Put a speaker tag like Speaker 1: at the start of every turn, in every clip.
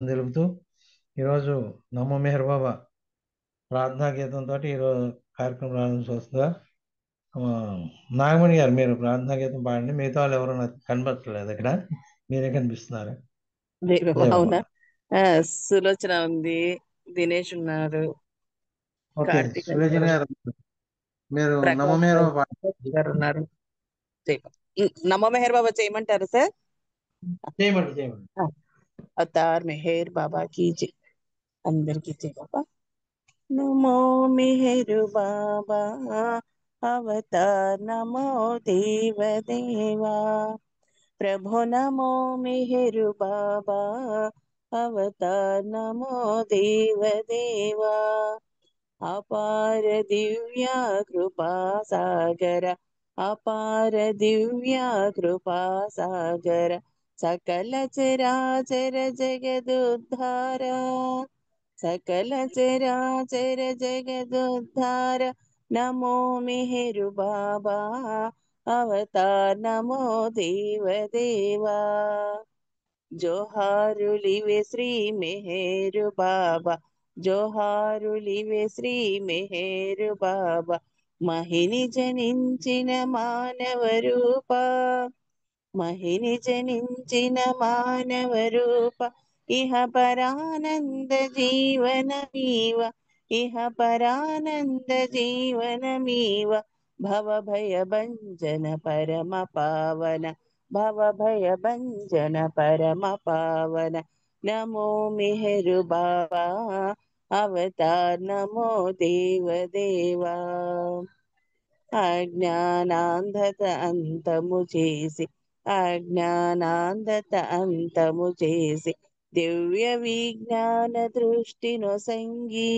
Speaker 1: తెలుపుతూ ఈరోజు నమో మెహర్ బాబా ప్రార్థనా గీతంతో ఈరోజు కార్యక్రమం ప్రారంభించవలసిందిగా నాగమణి గారు మీరు ప్రార్థనా గీతం పాడండి. మిగతా వాళ్ళు ఎవరు నాకు కనబడట్లేదు ఇక్కడ, మీరే కనిపిస్తున్నారు. జై
Speaker 2: అవునా?
Speaker 1: బాబా.
Speaker 2: సులోచన ఉంది, దినేష్ ఉన్నారు,
Speaker 1: ఓకే,
Speaker 2: కార్తీక్
Speaker 1: సులోచన
Speaker 2: గారు,
Speaker 1: గారు మీరు నమో
Speaker 2: ప్రకాష్
Speaker 1: మెహర్
Speaker 2: గారు
Speaker 1: బాబా
Speaker 2: గారు ఉన్నారు. నమో మెహర్ బాబా చేయమంటారు సార్?
Speaker 1: చేయమండి చేయమండి.
Speaker 2: అవతార్ మెహర్ బాబా की जय. అందరికీ జై బాబా. నమో మెహరు బాబా అవతార్ నమో దేవ దేవా प्रभु नमो मेहरु बाबा अवतार नमो देव देवा अपार दिव्या कृपा सागर अपार दिव्या कृपा सागर सकल चराचर जगदुद्धारा सकल चराचर जगदुद्धार नमो मेहरु बाबा अवतार नमो देव देवा जोहारुलिवे श्री मेहरु बाबा जोहारुलिवे श्री मेहरु बाबा महिनि जनिंचिन मानव रूपा महिनि जनिंचिन मानव रूप इह परानंद जीवनमीव इह परानंद जीवनमीव भव भय भंजन परम पावन भव भय भंजन परम पावन नमो मेहरु बाबा अवतार नमो देव देवा అజ్ఞానాంధత అంతము చేసి అజ్ఞానాంధత అంతము చేసి దివ్య విజ్ఞాన దృష్టి నొసంగి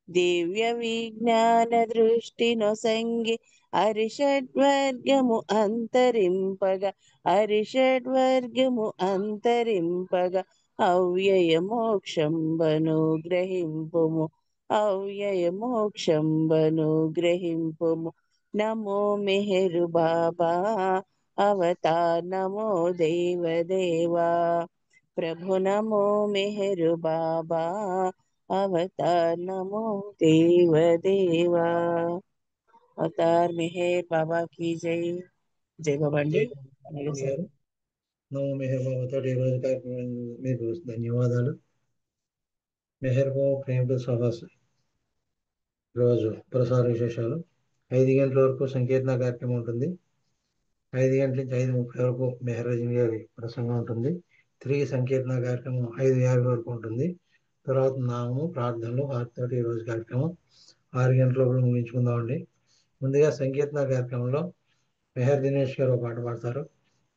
Speaker 2: దివ్య విజ్ఞాన దృష్టి నొసంగి అరిషడ్వర్గము అంతరింపగా అరిషడ్వర్గము అంతరింపగా అవ్యయ మోక్షంబను గ్రహింపుము అవ్యయ మోక్షంబను గ్రహింపుము नमो मेहरु बाबा अवतार नमो देव देवा प्रभु नमो मेहरु बाबा अवतार नमो देव देवा अवतार मेहर बाबा की जय जय बाबा
Speaker 1: జై
Speaker 2: जी
Speaker 1: నాగమణి గారు. నమో మెహర్ బాబాతో ఈరోజు కార్యక్రమం మీకు ధన్యవాదాలు. మెహర్ బాబా ప్రేమతో సభాస్ రోజు ప్రసార విశేషాలు 5 గంటల వరకు సంకీర్తన కార్యక్రమం ఉంటుంది. 5 గంటల నుంచి 5:30 వరకు మెహర్ రజని గారి ప్రసంగం ఉంటుంది. తిరిగి సంకీర్తన కార్యక్రమం 5:50 వరకు ఉంటుంది. తర్వాత నామము ప్రార్థనలు వారితోటి ఈరోజు కార్యక్రమం 6 గంటల లోపల ముగించుకుందామండి. ముందుగా సంకీర్తన కార్యక్రమంలో మెహర్ దినేష్ గారు ఒక పాట పాడతారు.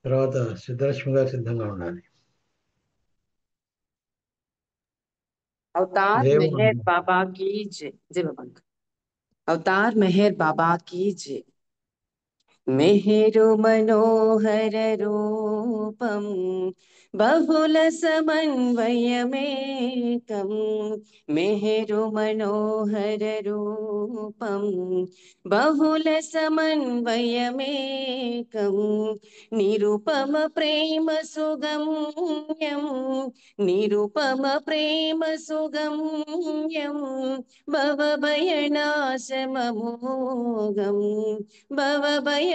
Speaker 1: తర్వాత సిద్ధలక్ష్మి గారు సిద్ధంగా ఉండాలి.
Speaker 3: अवतार
Speaker 1: జై
Speaker 3: मेहर बाबा की जय जय बाबा। अवतार मेहर बाबा की जय। मेहरु मनोहर रूपम बहुल समन्वयमेकम् मेहरु मनोहर रूपम बहुल समन्वयमेकम् निरुपम प्रेम सुगम्यं निरुपम प्रेम सुगम्यं भवभयनाशममोघम् भवभयनाशममोघम्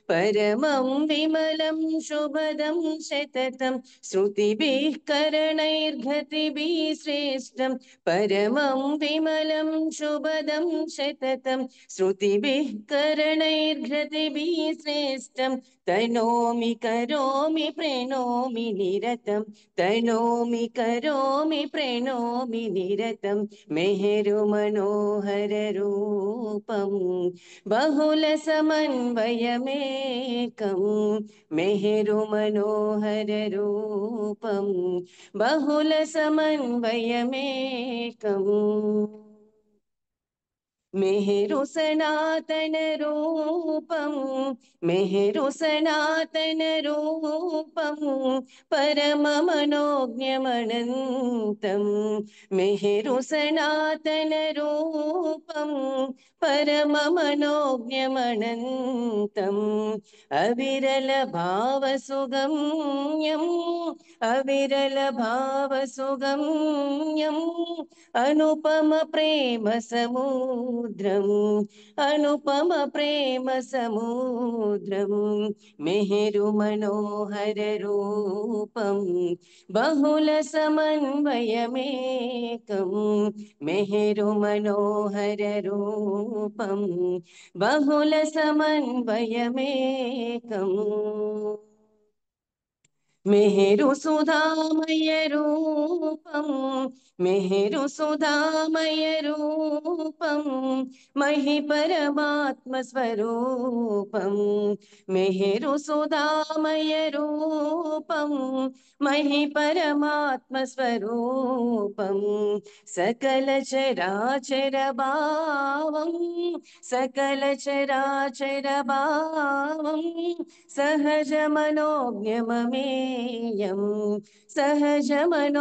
Speaker 3: परमं विमलं शुभदं शततं श्रुतिभिः करणैर्घतिभिः श्रेष्ठं परमं विमलं शुभदं शततं श्रुतिभिः करणैर्घतिभिः श्रेष्ठं तनोमि करोमि प्रणोमि निरतं तनोमि करोमि प्रणोमि निरतं मेहरु मनोहर रूपं बहुल समन्वयमेकं मेहरु मनोहर रूपं बहुल समन्वयमेकम् मेहेरु सनातन रूपं मेहेरु सनातन रूपं परममनोज्ञमनन्तं मेहेरु सनातन रूपं परममनोज्ञमनन्तम् अविरल भावसुगम्यम् अविरल भावसुगम्यम् अनुपम प्रेम समुद्रम् अनुपम प्रेम समुद्रम् मेहेरु मनोहर रूपम् बहुल समन्वयमेकम् मेहेरु मनोहर रूपम् बहुल समन्वयमेकम् मेहेरु सुधामय रूपं मेहेरु सुधामय रूपं महि परमात्म स्वरूपं मेहेरु सुधामय रूपं महि परमात्म स्वरूपं सकल चराचर भावं सकल चराचर भावं सहजमनोज्ञममेयम् सहजमनोज्ञममेयम्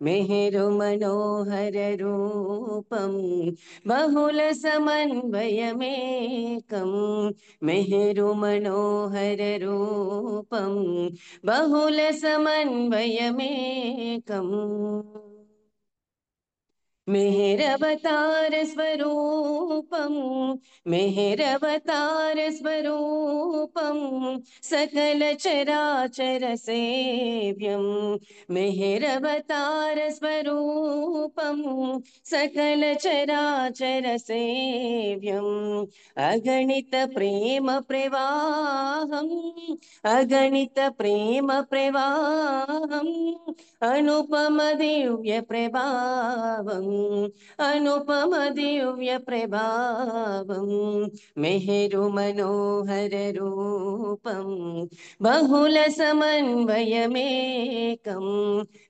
Speaker 3: मेहेरु मनोहर रूपम् बहुल समन्वयमेकम् मेहेरु मनोहर रूपम् बहुल समन्वयमेकम् मेहेरवतार स्वरूपं मेहेरवतार स्वरूपं सकल चराचर सेव्यं मेहेरवतार स्वरूपं सकल चराचर सेव्यम् अगणित प्रेम प्रवाहम् अगणित प्रेम प्रवाहम् अनुपम दिव्य प्रभावम् अनुपम दिव्य प्रभावम् मेहेरु मनोहर रूपम् बहुल समन्वयमेकम्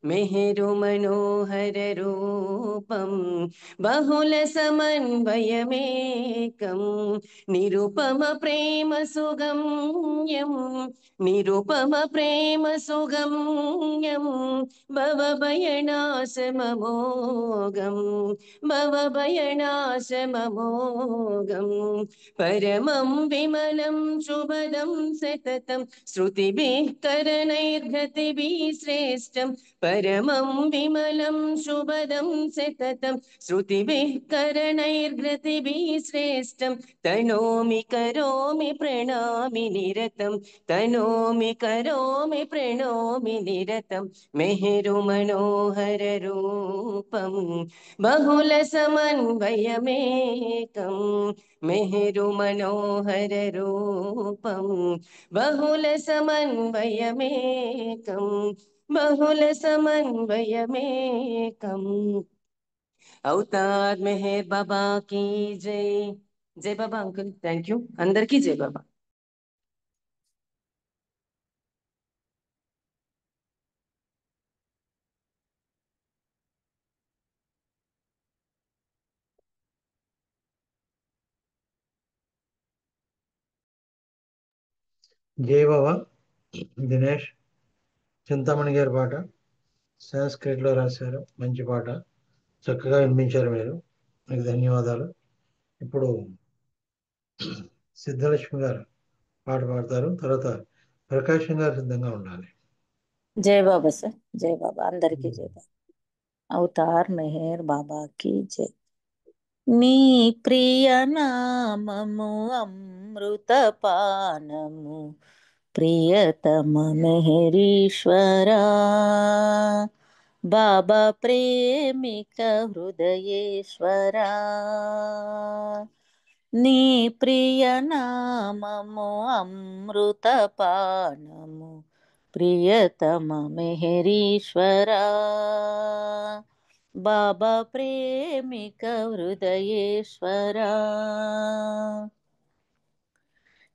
Speaker 3: मेहेरु मनोहर रूपम् बहुल समन्वयमेकम् निरुपम प्रेम सुगम्यम् निरुपम प्रेम सुगम्यम् भवभयनाशममोघम् भवभयनाशममोघम् परमं विमलं शुभदं सततं श्रुतिभिः करणैर्घ्रतिभिः श्रेष्ठं परमं विमलं शुभदं सततं श्रुतिभिः करणैर्घ्रतिभिः श्रेष्ठं तनोमि करोमि प्रणामि निरतं तनोमि करोमि प्रणोमि निरतं मेहेरु मनोहर रूपं बहुल समन्वयमेकम् मेहेरु मनोहर रूपं बहुल समन्वयमेकम् बहुल समन्वयमेकम् अवतार मेहर बाबा की जय बाबा अंकल थैंक यू अंदर की जय बाबा
Speaker 1: జై బాబా. దినేష్ చింతామణి గారి పాట సంస్కృతిలో రాశారు. మంచి పాట, చక్కగా వినిపించారు మీరు. మీకు ధన్యవాదాలు. ఇప్పుడు సిద్ధలక్ష్మి గారు పాట పాడతారు. తర్వాత ప్రకాశం గారు సిద్ధంగా ఉండాలి.
Speaker 4: జై బాబా సార్. జై బాబా అందరికీ జై బాబా. అవతార్ మెహర్ బాబా की జై. నీ ప్రియ నామము అమృతపానము ప్రియతమ మెహరీశ్వరా బాబా ప్రేమిక హృదయేశ్వరా నీ ప్రియ నామము అమృతపానము ప్రియతమ మెహరీశ్వరా బాబా ప్రేమిక హృదయేశ్వరా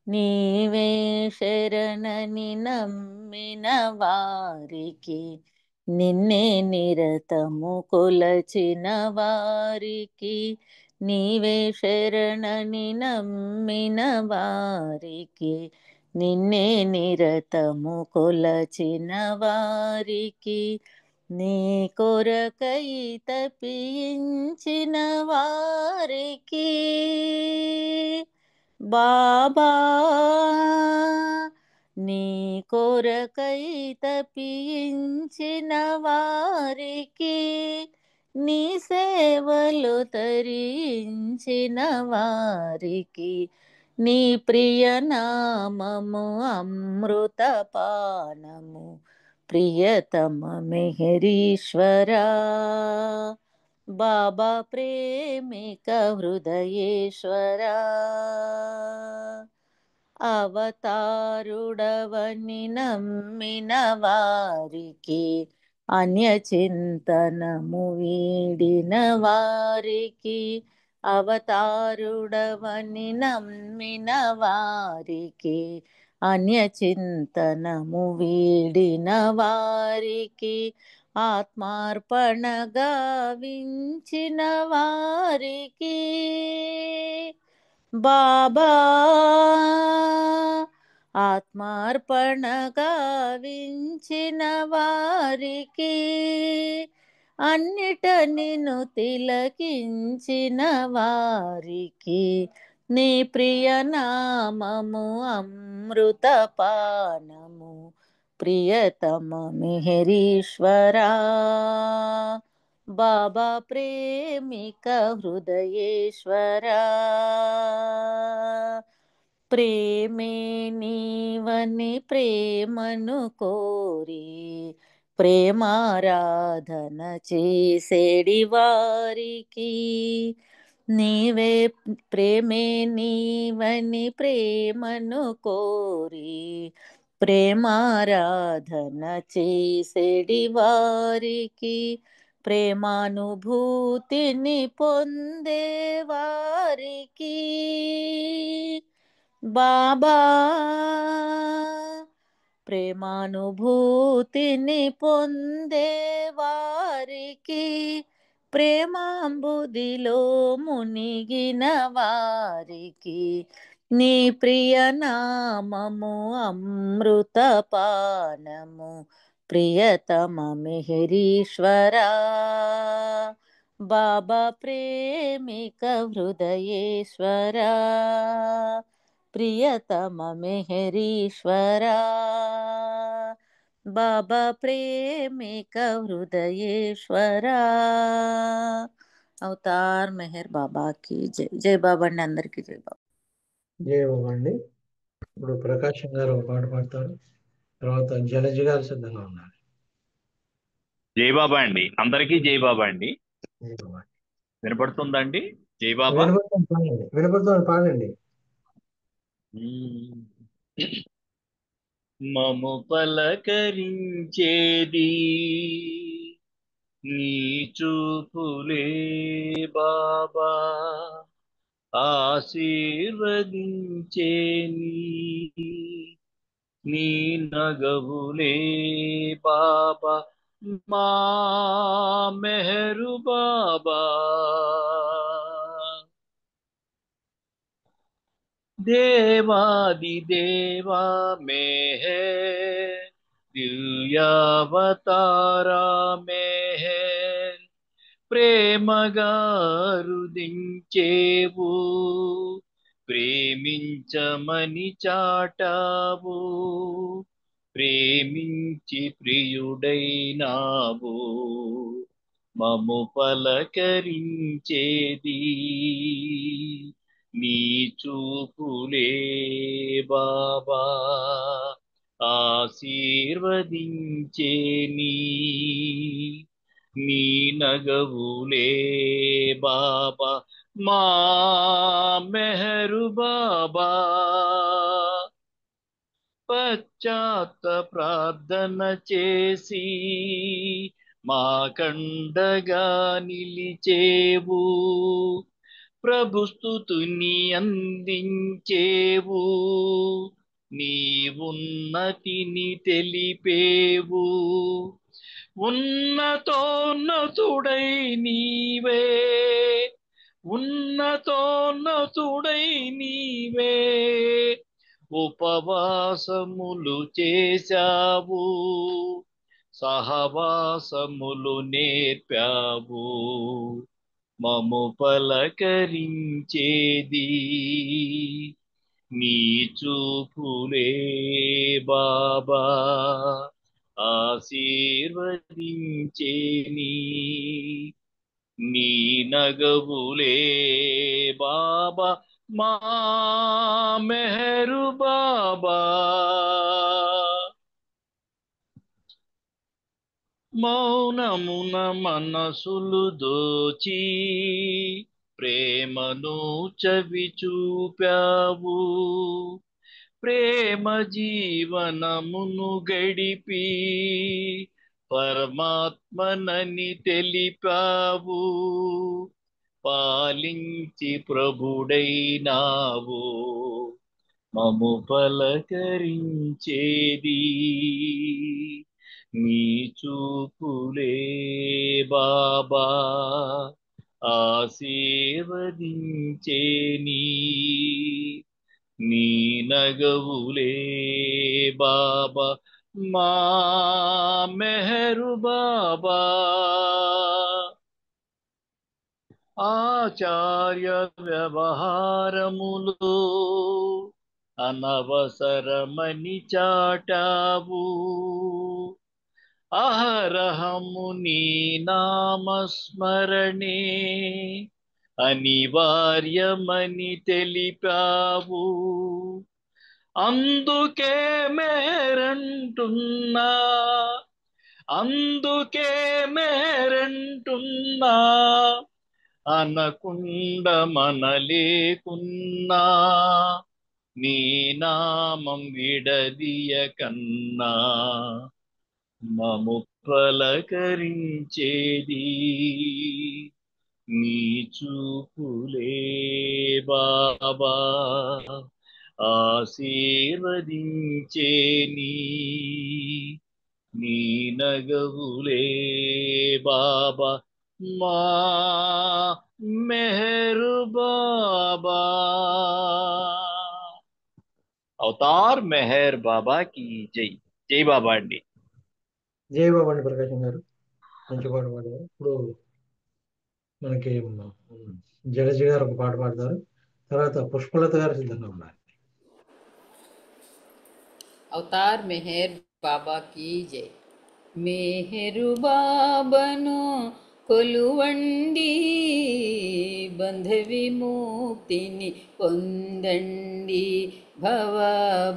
Speaker 4: నీవే శరణని నమ్మిన వారికి నిన్నే నిరతము కొలచిన వారికి, నీవే శరణని నమ్మిన వారికి, నిన్నే నిరతము కొలచిన వారికి, నీ కొరకై తపించిన వారికి, బాబా నీ కొరకై తపించిన వారికి, నీ సేవలు తరించిన వారికి, నీ ప్రియనామము అమృతపానము, ప్రియతమ మెహరీశ్వరా, బాబా ప్రేమిక హృదయేశ్వరా, అవతారుడవని నమ్మిన వారికి, అన్యచింతనము వీడిన వారికి, అవతారుడవని నమ్మిన వారికి, అన్యచింతనము వీడిన వారికి, ఆత్మార్పణ గావించిన వారికి, బాబా ఆత్మార్పణ గావించిన వారికి, అన్నిట నిన్ను తిలకించిన వారికి, నీ ప్రియనామము అమృతపానము, ప్రియతమ మెహరీశ్వరా, బాబా ప్రేమిక హృదయేశ్వరా, ప్రేమే నీవని ప్రేమను కోరి, ప్రేమారాధన చేసేడి వారికి, నీవే ప్రేమే నీవని ప్రేమను కోరి, ప్రేమారాధన చేసేడి వారికి, ప్రేమానుభూతిని పొందే వారికి, బాబా ప్రేమానుభూతిని పొందే వారికి, ప్రేమాంబుదిలో మునిగిన వారికి, నీ ప్రియనామము అమృతపానము, ప్రియతమ మెహరీశ్వరా, బాబా ప్రేమిక హృదయేశ్వరా, ప్రియతమ మెహరీశ్వరా, బాబా ప్రేమిక హృదయేశ్వరా, అవతార్ మెహర్ బాబాకి జై. జై బాబా అండి, అందరికీ జై బాబా.
Speaker 1: జై బాబా అండి. ఇప్పుడు ప్రకాశం గారు ఒక పాట పాడతారు. తర్వాత జలజ గారు సిద్ధంగా ఉన్నారు.
Speaker 5: జై బాబా అండి, అందరికీ జై బాబా అండి.
Speaker 1: జై బాబా.
Speaker 5: వినపడుతుందండి? జై బాబా.
Speaker 1: వినపడుతుంది, పాడండి. వినపడుతుంది, పాడండి.
Speaker 5: మము పలకరించేది నీ చూపులే బాబా, ఆశీర్వదించే నీ నగవులే బాబా, మా మెహరు బాబా, దేవాది దేవా మెహర్, దివ్యావతారా మెహర్, ప్రేమగా రుదించేవు, ప్రేమించమని చాటావు, ప్రేమించి ప్రియుడైనావు, మము పలకరించేది నీ చూపులే బాబా, ఆశీర్వదించే నీ నగవులే బాబా, మా మెహరు బాబా, పశ్చాత్త ప్రార్థన చేసి మా కండగా నిలిచేవు, ప్రభు స్తుతిని అందించేవు, నీ ఉన్నతిని తెలిపేవు, ఉన్నతోన్నతుడై నీవే, ఉన్నతోన్నతుడై నీవే, ఉపవాసములు చేశావు, సహవాసములు నేర్పావు, మము పలకరించేది నీ చూపులే బాబా, ఆశీర్వదించేని నీ నగవులే బాబా, మా మెహరు బాబా. మౌనమున మనసులు దోచి ప్రేమను చవి చూపావు, ప్రేమ జీవనమును గడిపి పరమాత్మనని తెలిపావు, పాలించి ప్రభుడైనావు, మము పలకరించేది నీ చూపులే బాబా, ఆశీర్వదించేని నీ నగవులే బాబా, మా మెహరు బాబా. ఆచార్య వ్యవహారములు అనవసరమని చాటావు, అహరహము నీ నామస్మరణే అనివార్యమని తెలిపావు, అందుకే మేరంటున్నా, అందుకే మేరంటున్నా, అనకుండ మనలేకున్నా, నీ నామం విడదీయ కన్నా, మము పలకరించేది నీ చూపులే బాబా, ఆశీర్వదించేని నీ నగవులే బాబా, మా మెహరు బాబా. అవతార్ మెహర్ బాబా కి జై. జై బాబా అండి.
Speaker 1: జై బాబా అండి ప్రకాశం గారు, మంచి పాట పాడారు. ఇప్పుడు మనకి జడజి గారు ఒక పాట పాడతారు, తర్వాత పుష్పలత గారు సిద్ధంగా ఉన్నారు.
Speaker 6: అవతార్ మెహర్ బాబా కీ జై. మెహరు బాబను కొలువండి, బంధ విముక్తిని పొందండి, భవ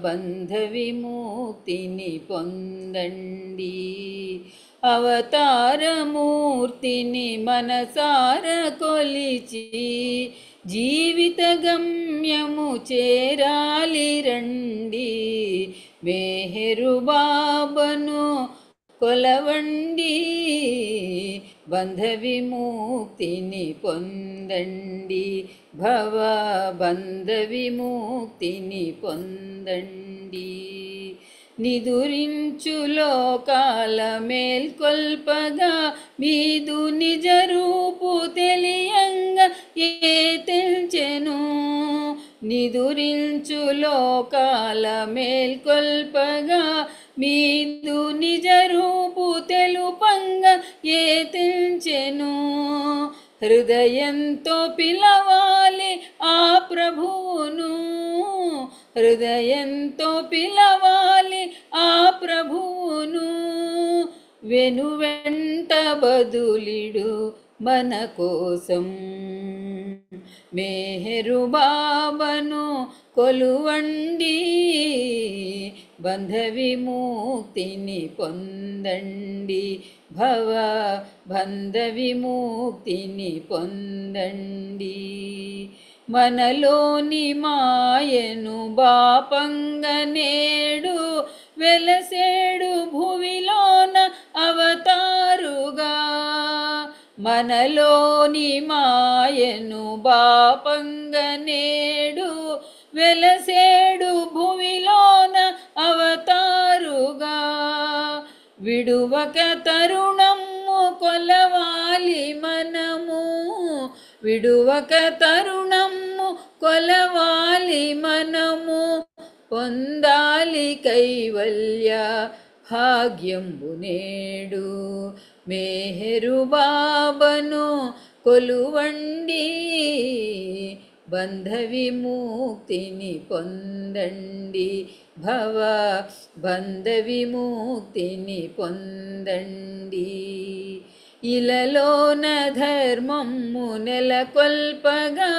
Speaker 6: బంధ విముక్తిని పొందండి. అవతారమూర్తిని మనసార కొలిచి జీవిత గమ్యము చేరాలి రండి, మెహరు బాబను కొలవండి, బంధ విముక్తిని పొందండి, భవ బంధ విముక్తిని పొందండి. నిదురించు లోకాల మేల్కొల్పగా మీదు నిజ రూపు తెలియంగా ఏ తెల్చెను, నిదురించు లోకాల మేల్కొల్పగా మీదు నిజ రూపు తెలుపంగా ఏ తెల్చెను. హృదయంతో పిలవాలి ఆ ప్రభువును, హృదయంతో పిలవాలి ఆ ప్రభువును, వెనువెంట బదులిడు మన కోసం, మెహరు బాబను కొలువండి, బంధ విముక్తిని పొందండి, భవ బంధ విముక్తిని పొందండి. మనలోని మాయను బాపంగ నేడు వెలసేడు భువిలోన అవతారుగా, మనలోని మాయను బాపంగ నేడు వెలసేడు భువిలోన అవతారుగా, విడువక తరుణము కొలవాలి మనము, విడువక తరుణము కొలవాలి మనము, పొందాలి కైవల్య భాగ్యంబు నేడు. మేహరు బాబను కొలువండి, బంధ విముక్తిని పొందండి, భవ బంధ విముక్తిని పొందండి. ఇలలోన ధర్మము నెలకొల్పగా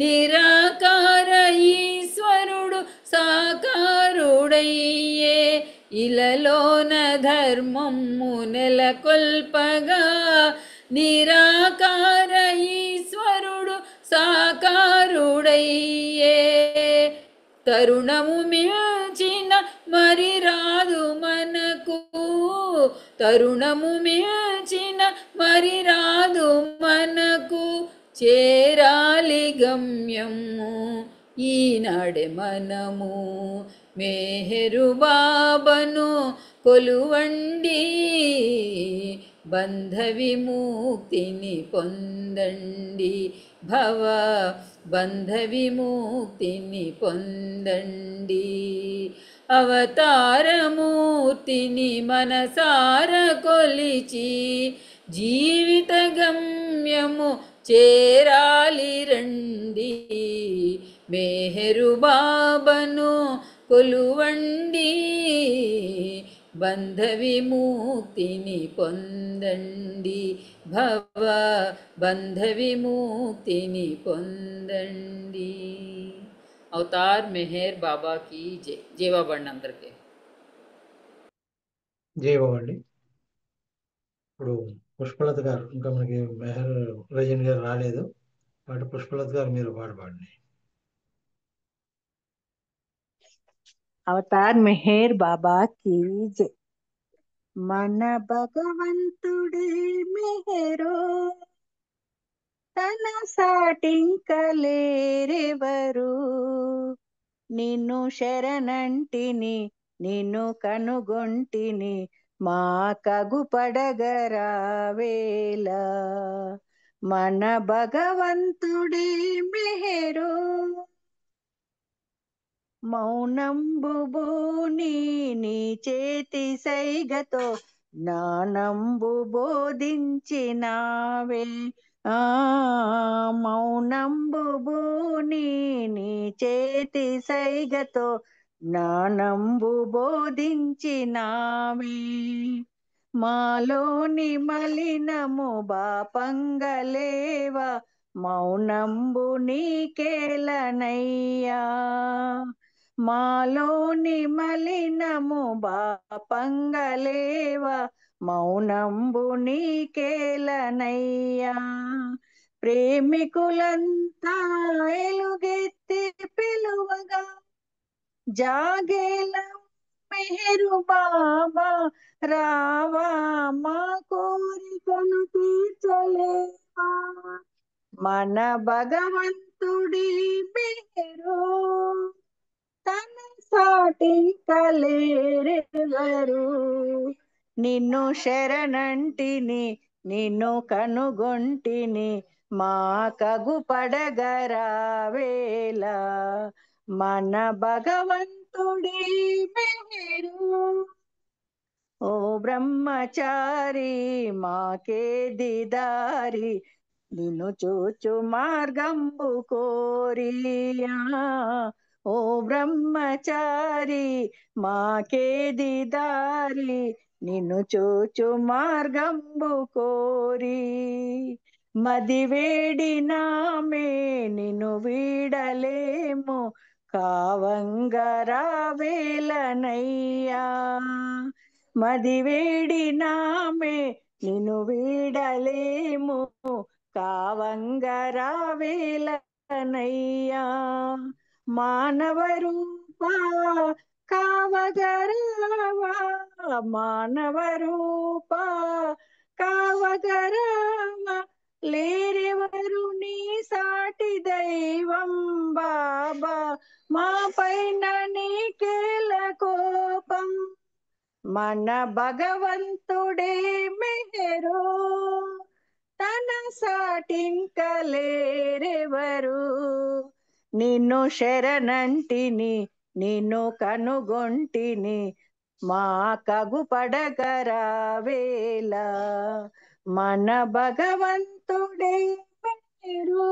Speaker 6: నిరాకార ఈశ్వరుడు సాకారుడయ్యే, ఇలలోన ధర్మము నెలకొల్పగా నిరాకార ఈశ్వరుడు సాకారుడయ్యే. తరుణము మిల్చిన మరి రాదు మనకు, తరుణము మిల్చిన మరి రాదు మనకు, చేరాలి గమ్యము ఈనాడే మనము. మేహరు బాబను కొలువండి, బంధ విముక్తిని పొందండి, భవ బంధ విముక్తిని పొందండి. అవతారమూర్తిని మనసార కొలిచి జీవిత గమ్యము చేరాలి రండి. మేహరు బాబను కొలువండి, బంధ విముక్తిని పొందండి, భవ బంధ విముక్తిని పొందండి. అవతార్ మెహర్ బాబా की జై. జై బాబా అండి అందరికీ.
Speaker 1: జై బాబా అండి. ఇప్పుడు పుష్పలత గారు, ఇంకా మనకి మెహర్ రజన్ గారు రాలేదు, కాబట్టి పుష్పలత గారు మీరు పాడండి.
Speaker 7: అవతార్ మెహర్ బాబా की జై. మన భగవంతుడే మెహరో, తన సాటింకలేరెవరు. నిన్ను శరణంటిని నిన్ను కనుగొంటిని, మా కగుపడగరావేల. మన భగవంతుడే మెహరో, మౌనంబుబోని నీ చేతి సైగతో జ్ఞానంబు బోధించినావే. మౌనంబుబోని నీ చేతి సైగతో జ్ఞానంబు బోధించినావే. మాలోని మలినము బాపంగలేవా, మౌనంబు నీకేలనయ్యా. మాలోని మలినము బాపంగలేవా, మౌనంబు నీకేలనయ్యా. ప్రేమికులంతా ఎలుగెత్తి పిలువగా జాగేల మెహరు బాబా, రావా మా కోరికను తీర్చలేవా. మన భగవంతుడి మెహరు, తన సాటి కలేరెవరు. నిన్ను శరణంటిని నిన్ను కనుగొంటిని, మా కగుపడగరావేల. మన భగవంతుడి మెహరు. ఓ బ్రహ్మచారి మాకేది దారి, నిన్ను చూచు మార్గంబు కోరియా. ఓ బ్రహ్మచారి మాకేది దారి, నిన్ను చూచు మార్గంబు కోరి. మదివేడినామే నిన్ను వీడలేము, కావంగరావేలనయ్యా. మదివేడినామే నిన్ను వీడలేము, కావంగరావేలనయ్యా. మానవ రూపా కావగరావా, మానవ రూపా కావగరావా. లేరెవరు నీ సాటి దైవం బాబా, మా పైన నీకేల కోపం. మన భగవంతుడే మెహరు, తన సాటింకలేరెవరు. నిన్ను శరణంటిని, నిన్ను కనుగొంటిని, మా కగుపడగరావేళ. మన భగవంతుడే మెహరు.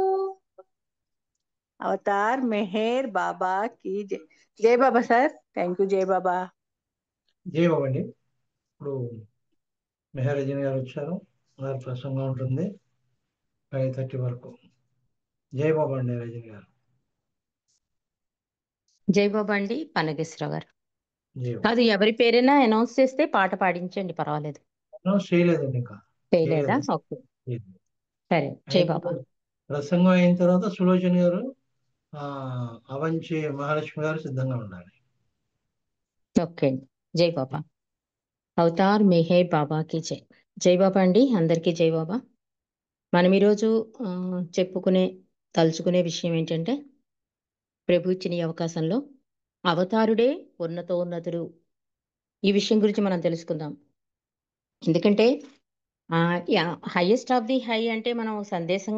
Speaker 7: అవతార్ మెహర్ బాబా की जय. జై బాబా సార్. Thank you. జై బాబా.
Speaker 1: జై బాబా అండి. ఇప్పుడు మెహరజన్ గారు వచ్చారు, వారి ప్రసంగం ఉంటుంది 5:30 వరకు. జై బాబా అండి రజని గారు.
Speaker 3: జై బాబా అండి పనగేశ్వరరావు గారు.
Speaker 1: జై బాబా.
Speaker 3: కాదు, ఎవరి పేరైనా అనౌన్స్ చేస్తే పాట పాడించండి, పర్వాలేదు.
Speaker 1: అనౌన్స్ చేయలేదండి ఇంకా.
Speaker 3: చేయలేదా? ఓకే, సరే. జై బాబా.
Speaker 1: ప్రసంగం అయిన తర్వాత సులోచన గారు, అవంచి మహాలక్ష్మి గారు సిద్ధంగా ఉండాలి.
Speaker 3: ఓకే అండి. జై బాబా. అవతార్ మెహర్ బాబాకి జై. జై బాబా అండి, అందరికీ జై బాబా. మనం ఈరోజు తలుచుకునే విషయం ఏంటంటే, ప్రభు ఇచ్చిన ఈ అవకాశంలో అవతారుడే ఉన్నతోన్నతుడు, ఈ విషయం గురించి మనం తెలుసుకుందాం. ఎందుకంటే హైయెస్ట్ ఆఫ్ ది హై అంటే మనం సందేశం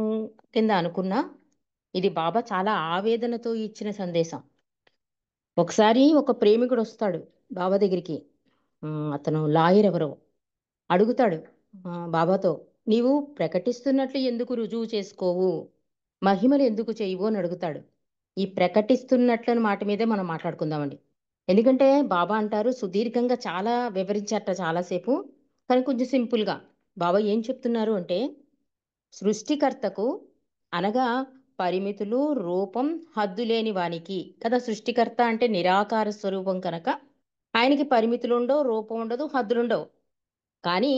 Speaker 3: కింద అనుకున్నా, ఇది బాబా చాలా ఆవేదనతో ఇచ్చిన సందేశం. ఒకసారి ఒక ప్రేమికుడు వస్తాడు బాబా దగ్గరికి. అతను లాయర్ ఎవరో అడుగుతాడు బాబాతో, నీవు ప్రకటిస్తున్నట్లు ఎందుకు రుజువు చేసుకోవు, మహిమలు ఎందుకు చేయవు అని అడుగుతాడు. ఈ ప్రకటిస్తున్నట్లని మాట మీదే మనం మాట్లాడుకుందామండి. ఎందుకంటే బాబా అంటారు, సుదీర్ఘంగా చాలా వివరించారట చాలాసేపు, కానీ కొంచెం సింపుల్గా బాబా ఏం చెప్తున్నారు అంటే, సృష్టికర్తకు అనగా పరిమితులు, రూపం, హద్దు లేని వానికి కదా. సృష్టికర్త అంటే నిరాకార స్వరూపం కనుక ఆయనకి పరిమితులు ఉండవు, రూపం ఉండదు, హద్దులుండవు. కానీ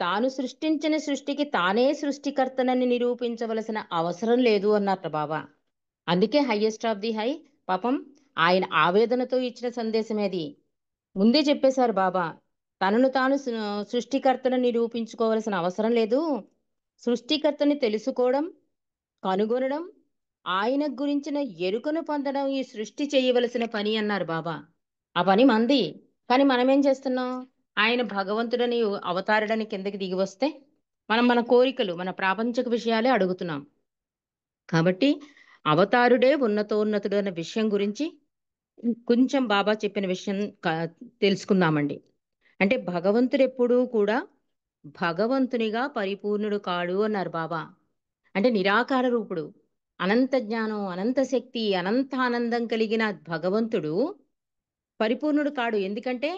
Speaker 3: తాను సృష్టించిన సృష్టికి తానే సృష్టికర్తనని నిరూపించవలసిన అవసరం లేదు అన్నట్టు బాబా. అందుకే హైయెస్ట్ ఆఫ్ ది హై. పాపం ఆయన ఆవేదనతో ఇచ్చిన సందేశమేది. ముందే చెప్పేశారు బాబా, తనను తాను సృష్టికర్తను నిరూపించుకోవలసిన అవసరం లేదు. సృష్టికర్తని తెలుసుకోవడం, కనుగొనడం, ఆయన గురించిన ఎరుకను పొందడం ఈ సృష్టి చేయవలసిన పని అన్నారు బాబా. ఆ పని మంది. కానీ మనం ఏం చేస్తున్నాం? ఆయన భగవంతుడని అవతారుడని కిందకి దిగి వస్తే మనం మన కోరికలు, మన ప్రాపంచిక విషయాలే అడుగుతున్నాం. కాబట్టి అవతారుడే ఉన్నతోన్నతుడు అన్న విషయం గురించి కొంచెం బాబా చెప్పిన విషయం తెలుసుకుందామండి. అంటే భగవంతుడు ఎప్పుడూ కూడా భగవంతునిగా పరిపూర్ణుడు కాడు అన్నారు బాబా. అంటే నిరాకార రూపుడు, అనంత జ్ఞానం, అనంత శక్తి, అనంత ఆనందం కలిగిన భగవంతుడు పరిపూర్ణుడు కాడు. ఎందుకంటే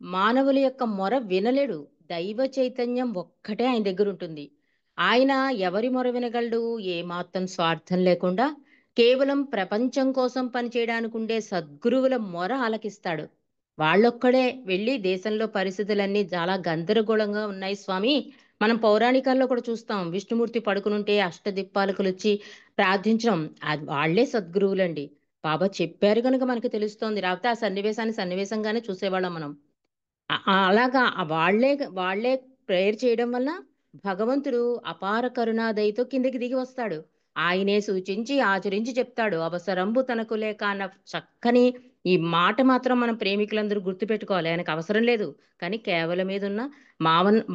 Speaker 3: మానవుల యొక్క మొర వినలేడు. దైవ చైతన్యం ఒక్కటే ఆయన దగ్గర ఉంటుంది. ఆయన ఎవరి మొర వినగలడు? ఏమాత్రం స్వార్థం లేకుండా కేవలం ప్రపంచం కోసం పనిచేయడానికి ఉండే సద్గురువుల మొర ఆలకిస్తాడు. వాళ్ళొక్కడే వెళ్ళి, దేశంలో పరిస్థితులన్నీ చాలా గందరగోళంగా ఉన్నాయి స్వామి, మనం పౌరాణికాల్లో కూడా చూస్తాం, విష్ణుమూర్తి పడుకునుంటే అష్టదిక్పాలకులు వచ్చి ప్రార్థించడం, వాళ్లే సద్గురువులండి. బాబా చెప్పారు కనుక మనకి తెలుస్తోంది, లేకపోతే ఆ సన్నివేశాన్ని సన్నివేశంగానే చూసేవాళ్ళం మనం. అలాగా వాళ్లే ప్రేయర్ చేయడం వల్ల భగవంతుడు అపార కరుణాదయతో కిందకి దిగి వస్తాడు. ఆయనే సూచించి ఆచరించి చెప్తాడు. అవసరంబు తనకు లేక అన్న చక్కని ఈ మాట మాత్రం మనం ప్రేమికులందరూ గుర్తుపెట్టుకోవాలి. ఆయనకు అవసరం లేదు, కానీ కేవలం మీద ఉన్న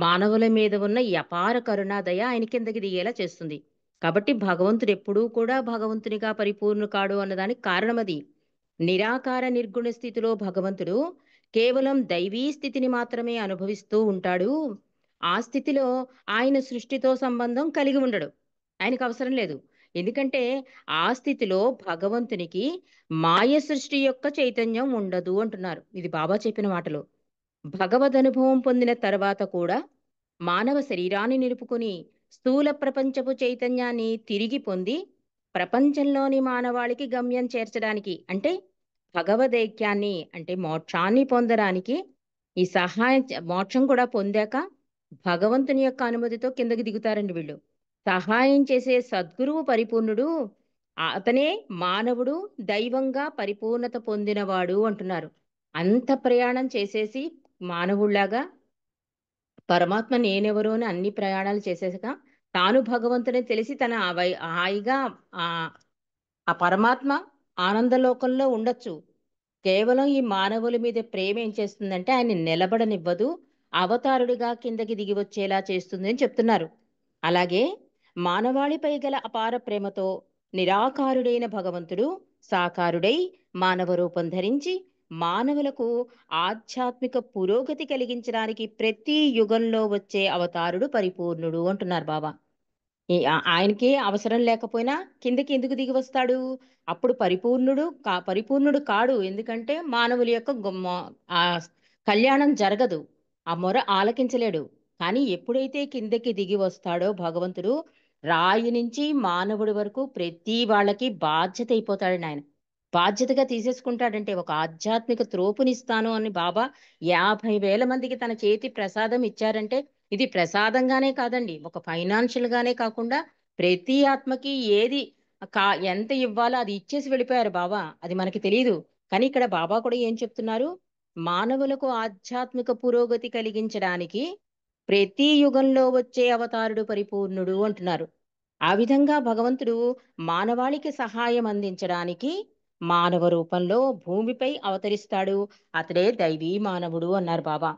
Speaker 3: మానవుల మీద ఉన్న ఈ అపార కరుణాదయ ఆయన కిందకి దిగేలా చేస్తుంది. కాబట్టి భగవంతుడు ఎప్పుడూ కూడా భగవంతునిగా పరిపూర్ణ కాడు అన్నదానికి కారణం అది. నిరాకార నిర్గుణ స్థితిలో భగవంతుడు కేవలం దైవీ స్థితిని మాత్రమే అనుభవిస్తూ ఉంటాడు. ఆ స్థితిలో ఆయన సృష్టితో సంబంధం కలిగి ఉండడు, ఆయనకు అవసరం లేదు. ఎందుకంటే ఆ స్థితిలో భగవంతునికి మాయ సృష్టి యొక్క చైతన్యం ఉండదు అంటున్నారు. ఇది బాబా చెప్పిన మాటలు. భగవద్ అనుభవం పొందిన తర్వాత కూడా మానవ శరీరాన్ని నిలుపుకొని స్థూల ప్రపంచపు చైతన్యాన్ని తిరిగి పొంది ప్రపంచంలోని మానవాళికి గమ్యం చేర్చడానికి, అంటే భగవదైక్యాన్ని అంటే మోక్షాన్ని పొందడానికి, ఈ మోక్షం కూడా పొందాక భగవంతుని యొక్క అనుమతితో కిందకి దిగుతారండి వీళ్ళు. సహాయం చేసే సద్గురువు పరిపూర్ణుడు, అతనే మానవుడు దైవంగా పరిపూర్ణత పొందినవాడు అంటున్నారు. అంత ప్రయాణం చేసేసి మానవుళ్లాగా పరమాత్మ నేనెవరో అని అన్ని ప్రయాణాలు చేసేసాక తాను భగవంతుని తెలిసి తన హాయిగా ఆ పరమాత్మ ఆనందలోకంలో ఉండొచ్చు. కేవలం ఈ మానవుల మీద ప్రేమ ఏం చేస్తుందంటే ఆయన నిలబడనివ్వదు, అవతారుడిగా కిందకి దిగి వచ్చేలా చేస్తుంది అని చెప్తున్నారు. అలాగే మానవాళిపై గల అపార ప్రేమతో నిరాకారుడైన భగవంతుడు సాకారుడై మానవ రూపం ధరించి మానవులకు ఆధ్యాత్మిక పురోగతి కలిగించడానికి ప్రతి యుగంలో వచ్చే అవతారుడు పరిపూర్ణుడు అంటున్నారు బాబా. ఆయనకి అవసరం లేకపోయినా కిందకి ఎందుకు దిగి వస్తాడు? అప్పుడు పరిపూర్ణుడు కాడు. ఎందుకంటే మానవుల యొక్క ఆ కళ్యాణం జరగదు, ఆ మొర ఆలకించలేడు. కానీ ఎప్పుడైతే కిందకి దిగి వస్తాడో భగవంతుడు రాయి నుంచి మానవుడి వరకు ప్రతి వాళ్ళకి బాధ్యత అయిపోతాడు. ఆయన బాధ్యతగా తీసేసుకుంటాడంటే ఒక ఆధ్యాత్మిక త్రోపునిస్తాను అని బాబా 50,000 మందికి తన చేతి ప్రసాదం ఇచ్చారంటే ఇది ప్రసాదంగానే కాదండి, ఒక ఫైనాన్షియల్ గానే కాకుండా ప్రతి ఆత్మకి ఏది ఎంత ఇవ్వాలో అది ఇచ్చేసి వెళ్ళిపోయారు బాబా. అది మనకి తెలియదు. కానీ ఇక్కడ బాబా కూడా ఏం చెప్తున్నారు? మానవులకు ఆధ్యాత్మిక పురోగతి కలిగించడానికి ప్రతి యుగంలో వచ్చే అవతారుడు పరిపూర్ణుడు అంటున్నారు. ఆ విధంగా భగవంతుడు మానవాళికి సహాయం అందించడానికి మానవ రూపంలో భూమిపై అవతరిస్తాడు. అతడే దైవీ మానవుడు అన్నారు బాబా.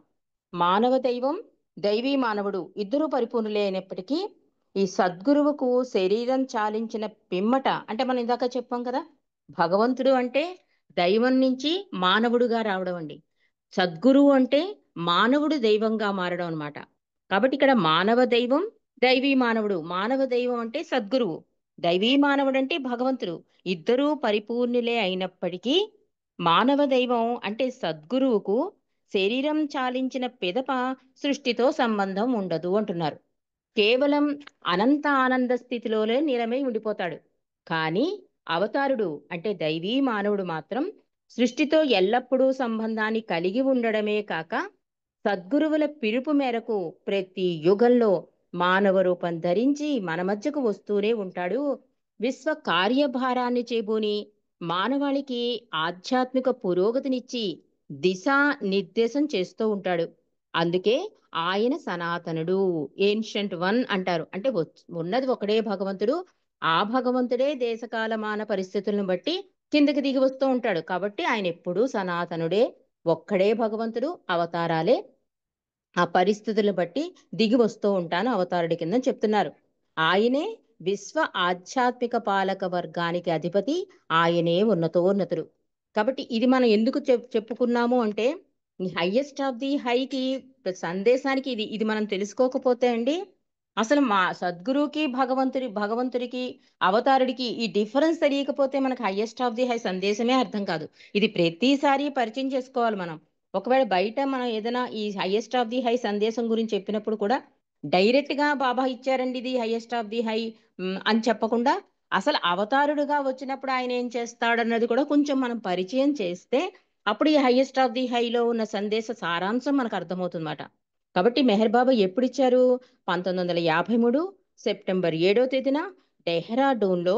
Speaker 3: మానవ దైవం, దైవీ మానవుడు ఇద్దరూ పరిపూర్ణులే అయినప్పటికీ ఈ సద్గురువుకు శరీరం చాలించిన పిమ్మట, అంటే మనం ఇందాక చెప్పాం కదా, భగవంతుడు అంటే దైవం నుంచి మానవుడుగా రావడం అండి. సద్గురువు అంటే మానవుడు దైవంగా మారడం అన్నమాట. కాబట్టి ఇక్కడ మానవ దైవం, దైవీ మానవుడు. మానవ దైవం అంటే సద్గురువు, దైవీ మానవుడు అంటే భగవంతుడు. ఇద్దరూ పరిపూర్ణులే అయినప్పటికీ మానవ దైవం అంటే సద్గురువుకు శరీరం చాలించిన పిదప సృష్టితో సంబంధం ఉండదు అంటున్నారు. కేవలం అనంత ఆనంద స్థితిలోనే నీలమై ఉండిపోతాడు. కానీ అవతారుడు అంటే దైవీ మానవుడు మాత్రం సృష్టితో ఎల్లప్పుడూ సంబంధాన్ని కలిగి ఉండడమే కాక సద్గురువుల పిలుపు మేరకు ప్రతి యుగంలో మానవ రూపం ధరించి మన మధ్యకు వస్తూనే ఉంటాడు. విశ్వ కార్యభారాన్ని చేబూని మానవాళికి ఆధ్యాత్మిక పురోగతినిచ్చి దిశా నిర్దేశం చేస్తూ ఉంటాడు. అందుకే ఆయన సనాతనుడు, ఏన్షంట్ వన్ అంటారు. అంటే ఉన్నది ఒకడే భగవంతుడు, ఆ భగవంతుడే దేశకాలమాన పరిస్థితులను బట్టి కిందకి దిగి వస్తూ ఉంటాడు. కాబట్టి ఆయన ఎప్పుడూ సనాతనుడే, ఒక్కడే భగవంతుడు, అవతారాలే ఆ పరిస్థితులను బట్టి దిగి వస్తూ ఉంటాను అవతారుడి కింద చెప్తున్నారు. ఆయనే విశ్వ ఆధ్యాత్మిక పాలక వర్గానికి అధిపతి, ఆయనే ఉన్నతోన్నతుడు. కాబట్టి ఇది మనం ఎందుకు చెప్పుకున్నాము అంటే హైయెస్ట్ ఆఫ్ ది హైకి సందేశానికి ఇది మనం తెలుసుకోకపోతే అండి, అసలు మా సద్గురువుకి భగవంతుడికి అవతారుడికి ఈ డిఫరెన్స్ తెలియకపోతే మనకు హైయెస్ట్ ఆఫ్ ది హై సందేశమే అర్థం కాదు. ఇది ప్రతిసారి పరిచయం చేసుకోవాలి మనం. ఒకవేళ బయట మనం ఏదైనా ఈ హైయెస్ట్ ఆఫ్ ది హై సందేశం గురించి చెప్పినప్పుడు కూడా డైరెక్ట్ గా బాబా ఇచ్చారండి ఇది హైయెస్ట్ ఆఫ్ ది హై అని చెప్పకుండా అసలు అవతారుడుగా వచ్చినప్పుడు ఆయన ఏం చేస్తాడన్నది కూడా కొంచెం మనం పరిచయం చేస్తే అప్పుడు ఈ హైయెస్ట్ ఆఫ్ ది హైలో ఉన్న సందేశ సారాంశం మనకు అర్థమవుతుందన్నమాట. కాబట్టి మెహర్ బాబా ఎప్పుడు ఇచ్చారు? 1953 సెప్టెంబర్ 7వ తేదీన డెహ్రాడూన్లో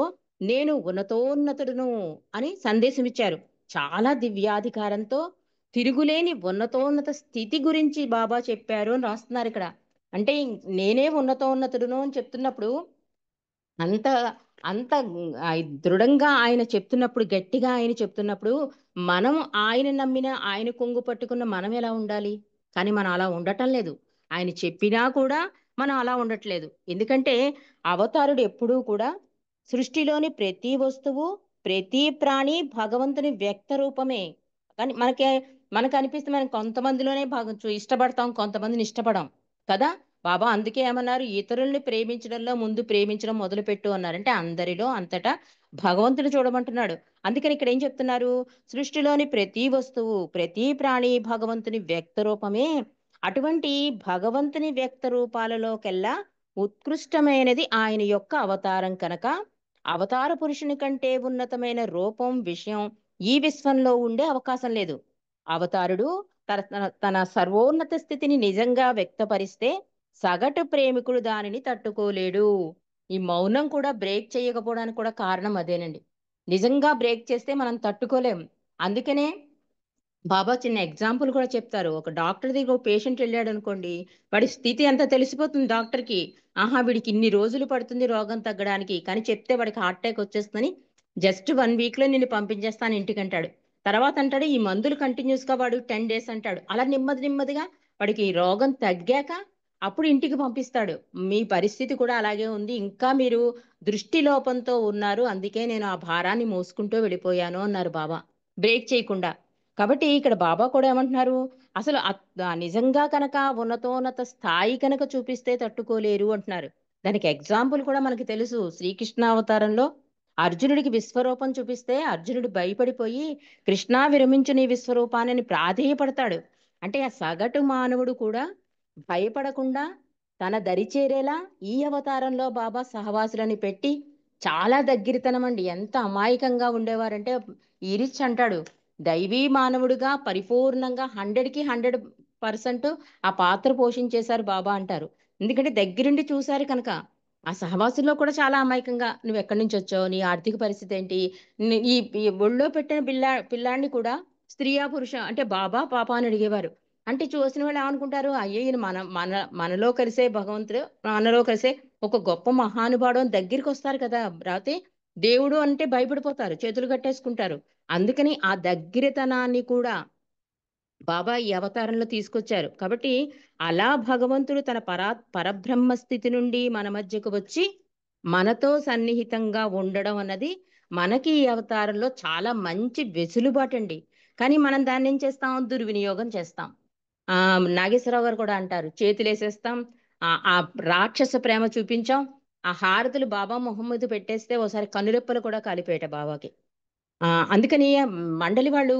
Speaker 3: నేను ఉన్నతోన్నతుడును అని సందేశం ఇచ్చారు. చాలా దివ్యాధికారంతో తిరుగులేని ఉన్నతోన్నత స్థితి గురించి బాబా చెప్పారు అని రాస్తున్నారు ఇక్కడ. అంటే నేనే ఉన్నతోన్నతుడును అని చెప్తున్నప్పుడు అంత అంత దృఢంగా ఆయన చెప్తున్నప్పుడు, గట్టిగా ఆయన చెప్తున్నప్పుడు మనం ఆయన నమ్మిన, ఆయన కొంగు పట్టుకున్న మనం ఎలా ఉండాలి? కానీ మనం అలా ఉండటం లేదు. ఆయన చెప్పినా కూడా మనం అలా ఉండట్లేదు. ఎందుకంటే అవతారుడు ఎప్పుడూ కూడా సృష్టిలోని ప్రతి వస్తువు, ప్రతి ప్రాణి భగవంతుని వ్యక్త రూపమే. కానీ మనకు అనిపిస్తే మనం కొంతమందిలోనే ఇష్టపడతాం, కొంతమందిని ఇష్టపడం కదా. బాబా అందుకే ఏమన్నారు? ఇతరుల్ని ప్రేమించడంలో ముందు ప్రేమించడం మొదలుపెట్టు అన్నారు. అంటే అందరిలో అంతటా భగవంతుడు చూడమంటున్నాడు. అందుకని ఇక్కడ ఏం చెప్తున్నారు? సృష్టిలోని ప్రతి వస్తువు, ప్రతి ప్రాణి భగవంతుని వ్యక్త రూపమే. అటువంటి భగవంతుని వ్యక్త రూపాలలోకెల్లా ఉత్కృష్టమైనది ఆయన యొక్క అవతారం కనుక అవతార పురుషుని కంటే ఉన్నతమైన రూపం, విషయం ఈ విశ్వంలో ఉండే అవకాశం లేదు. అవతారుడు తన సర్వోన్నత స్థితిని నిజంగా వ్యక్తపరిస్తే సగటు ప్రేమికుడు దానిని తట్టుకోలేడు. ఈ మౌనం కూడా బ్రేక్ చేయకపోవడానికి కూడా కారణం అదేనండి. నిజంగా బ్రేక్ చేస్తే మనం తట్టుకోలేం. అందుకనే బాబా చిన్న ఎగ్జాంపుల్ కూడా చెప్తారు. ఒక డాక్టర్ దగ్గర ఒక పేషెంట్ వెళ్ళాడు అనుకోండి, వాడి స్థితి అంతా తెలిసిపోతుంది డాక్టర్కి. ఆహా వీడికి ఇన్ని రోజులు పడుతుంది రోగం తగ్గడానికి, కానీ చెప్తే వాడికి హార్ట్ అటాక్ వచ్చేస్తుందని జస్ట్ 1 వీక్లో నిన్ను పంపించేస్తాను ఇంటికి అంటాడు. తర్వాత అంటాడు ఈ మందులు కంటిన్యూస్ గా వాడు 10 డేస్ అంటాడు. అలా నెమ్మదిగా వాడికి ఈ రోగం తగ్గాక అప్పుడు ఇంటికి పంపిస్తాడు. మీ పరిస్థితి కూడా అలాగే ఉంది, ఇంకా మీరు దృష్టి లోపంతో ఉన్నారు, అందుకే నేను ఆ భారాన్ని మోసుకుంటూ వెళ్ళిపోయాను అన్నారు బాబా, బ్రేక్ చేయకుండా. కాబట్టి ఇక్కడ బాబా కూడా ఏమంటున్నారు, అసలు నిజంగా కనుక ఉన్నతోన్నత స్థాయి కనుక చూపిస్తే తట్టుకోలేరు అంటున్నారు. దానికి ఎగ్జాంపుల్ కూడా మనకి తెలుసు. శ్రీకృష్ణ అవతారంలో అర్జునుడికి విశ్వరూపం చూపిస్తే అర్జునుడు భయపడిపోయి కృష్ణా విరమించు నీ విశ్వరూపాన్ని ప్రాధేయపడతాడు. అంటే ఆ సగటు మానవుడు కూడా భయపడకుండా తన దరి చేరేలా ఈ అవతారంలో బాబా సహవాసులని పెట్టి చాలా దగ్గరితనం అండి. ఎంత అమాయకంగా ఉండేవారంటే ఈరిచ్ అంటాడు, దైవీ మానవుడిగా పరిపూర్ణంగా 100కి 100% ఆ పాత్ర పోషించేశారు బాబా అంటారు. ఎందుకంటే దగ్గరుండి చూశారు కనుక. ఆ సహవాసుల్లో కూడా చాలా అమాయకంగా, నువ్వు ఎక్కడి నుంచి వచ్చావు, నీ ఆర్థిక పరిస్థితి ఏంటి, ఈ ఒళ్ళో పెట్టిన పిల్లాడిని కూడా స్త్రీయా పురుష అంటే బాబా పాప అని అడిగేవారు. అంటే చూసిన వాళ్ళు ఏమనుకుంటారు, అయ్యో ఈయన మనలో కలిసే భగవంతుడు, మనలో కలిసే ఒక గొప్ప మహానుభావుడు అని దగ్గరికి వస్తారు కదా. రాతే దేవుడు అంటే భయపడిపోతారు, చేతులు కట్టేసుకుంటారు. అందుకని ఆ దగ్గరతనాన్ని కూడా బాబా ఈ అవతారంలో తీసుకొచ్చారు. కాబట్టి అలా భగవంతుడు తన పరబ్రహ్మ స్థితి నుండి మన మధ్యకు వచ్చి మనతో సన్నిహితంగా ఉండడం అన్నది మనకి ఈ అవతారంలో చాలా మంచి వెసులుబాటు అండి. కానీ మనం దాన్ని ఏం చేస్తాం, దుర్వినియోగం చేస్తాం. నాగేశ్వరరావు గారు కూడా అంటారు, చేతులేసేస్తాం, ఆ రాక్షస ప్రేమ చూపించాం, ఆ హారతులు బాబా మొహమ్మద్ పెట్టేస్తే ఓసారి కనురెప్పలు కూడా కాలిపోయేట బాబాకి. అందుకని మండలి వాళ్ళు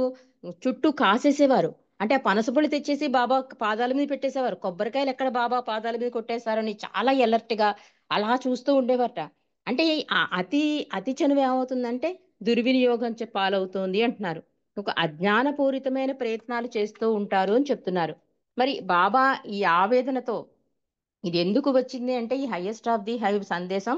Speaker 3: చుట్టూ కాసేసేవారు. అంటే ఆ పనసపొళ్ళు తెచ్చేసి బాబా పాదాల మీద పెట్టేసేవారు. కొబ్బరికాయలు ఎక్కడ బాబా పాదాల మీద కొట్టేశారని చాలా ఎలర్ట్ గా అలా చూస్తూ ఉండేవారట. అంటే ఆ అతి చనువు ఏమవుతుందంటే దుర్వినియోగం పాలవుతుంది అంటున్నారు. ఒక అజ్ఞానపూరితమైన ప్రయత్నాలు చేస్తూ ఉంటారు అని చెప్తున్నారు. మరి బాబా ఈ ఆవేదనతో ఇది ఎందుకు వచ్చింది అంటే, ఈ హైయెస్ట్ ఆఫ్ ది హై సందేశం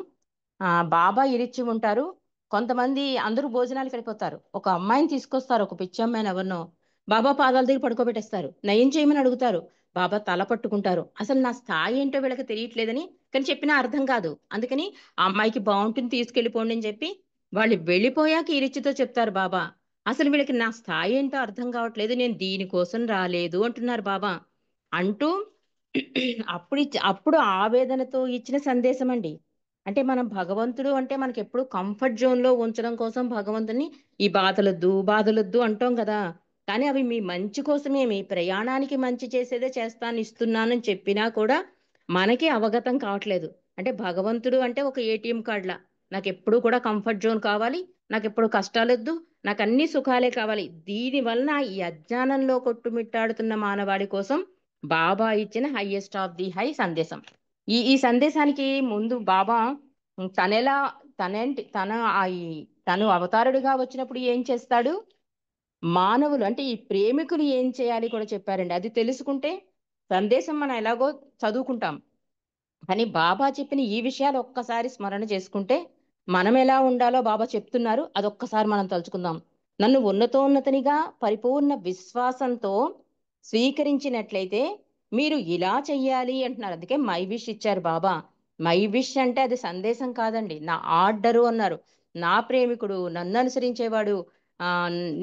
Speaker 3: బాబా ఇరిచ్చి ఉంటారు. కొంతమంది అందరూ భోజనాలకు వెళ్ళిపోతారు, ఒక అమ్మాయిని తీసుకొస్తారు, ఒక పిచ్చి అమ్మాయిని ఎవరినో, బాబా పాదాల దగ్గర పడుకోబెట్టేస్తారు, నయం చేయమని అడుగుతారు, బాబా తల పట్టుకుంటారు. అసలు నా స్థాయి ఏంటో వీళ్ళకి తెలియట్లేదని కానీ చెప్పినా అర్థం కాదు. అందుకని ఆ అమ్మాయికి బాగుంటుంది తీసుకెళ్ళిపోండి అని చెప్పి వాళ్ళు వెళ్ళిపోయాక ఇరిచ్చితో చెప్తారు బాబా, అసలు వీళ్ళకి నా స్థాయి ఏంటో అర్థం కావట్లేదు, నేను దీనికోసం రాలేదు అంటున్నారు బాబా. అంటూ అప్పుడు ఆవేదనతో ఇచ్చిన సందేశం అండి. అంటే మనం భగవంతుడు అంటే మనకి ఎప్పుడు కంఫర్ట్ జోన్ లో ఉంచడం కోసం భగవంతుని ఈ బాధలొద్దు అంటాం కదా. కానీ అవి మీ మంచి కోసమే, మీ ప్రయాణానికి మంచి చేసేదే చేస్తాను ఇస్తున్నానని చెప్పినా కూడా మనకి అవగతం కావట్లేదు. అంటే భగవంతుడు అంటే ఒక ఏటీఎం కార్డులా, నాకు ఎప్పుడు కూడా కంఫర్ట్ జోన్ కావాలి, నాకు ఎప్పుడు కష్టాలొద్దు, నాకు అన్ని సుఖాలే కావాలి. దీని వలన ఈ అజ్ఞానంలో కొట్టుమిట్టాడుతున్న మానవాళి కోసం బాబా ఇచ్చిన హైయెస్ట్ ఆఫ్ ది హై సందేశం. ఈ సందేశానికి ముందు బాబా తనెలా తనేంటి తన తను అవతారుడిగా వచ్చినప్పుడు ఏం చేస్తాడు, మానవులు అంటే ఈ ప్రేమికులు ఏం చేయాలి కూడా చెప్పారండి. అది తెలుసుకుంటే సందేశం మనం ఎలాగో చదువుకుంటాం, కానీ బాబా చెప్పిన ఈ విషయాలు ఒక్కసారి స్మరణ చేసుకుంటే మనం ఎలా ఉండాలో బాబా చెప్తున్నారు. అదొక్కసారి మనం తలుచుకుందాం. నన్ను ఉన్నతోన్నతనిగా పరిపూర్ణ విశ్వాసంతో స్వీకరించినట్లయితే మీరు ఇలా చెయ్యాలి అంటున్నారు. అందుకే మై విష్ ఇచ్చారు బాబా. మై విష్ అంటే అది సందేశం కాదండి, నా ఆర్డరు అన్నారు. నా ప్రేమికుడు, నన్ను అనుసరించేవాడు, ఆ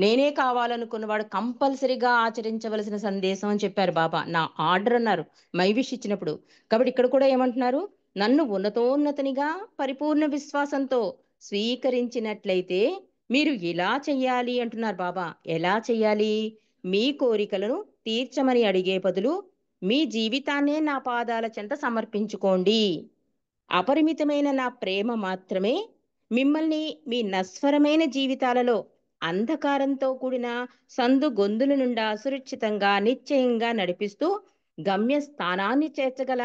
Speaker 3: నేనే కావాలనుకున్నవాడు కంపల్సరీగా ఆచరించవలసిన సందేశం అని చెప్పారు బాబా. నా ఆర్డర్ అన్నారు మై విష్ ఇచ్చినప్పుడు. కాబట్టి ఇక్కడ కూడా ఏమంటున్నారు, నన్ను ఉన్నతోన్నతనిగా పరిపూర్ణ విశ్వాసంతో స్వీకరించినట్లయితే మీరు ఇలా చెయ్యాలి అంటున్నారు బాబా. ఎలా చెయ్యాలి, మీ కోరికలను తీర్చమని అడిగే బదులు మీ జీవితాన్నే నా పాదాల చెంత సమర్పించుకోండి. అపరిమితమైన నా ప్రేమ మాత్రమే మిమ్మల్ని మీ నశ్వరమైన జీవితాలలో అంధకారంతో కూడిన సందు గొంతుల నుండా సురక్షితంగా నిశ్చయంగా నడిపిస్తూ గమ్యస్థానాన్ని చేర్చగల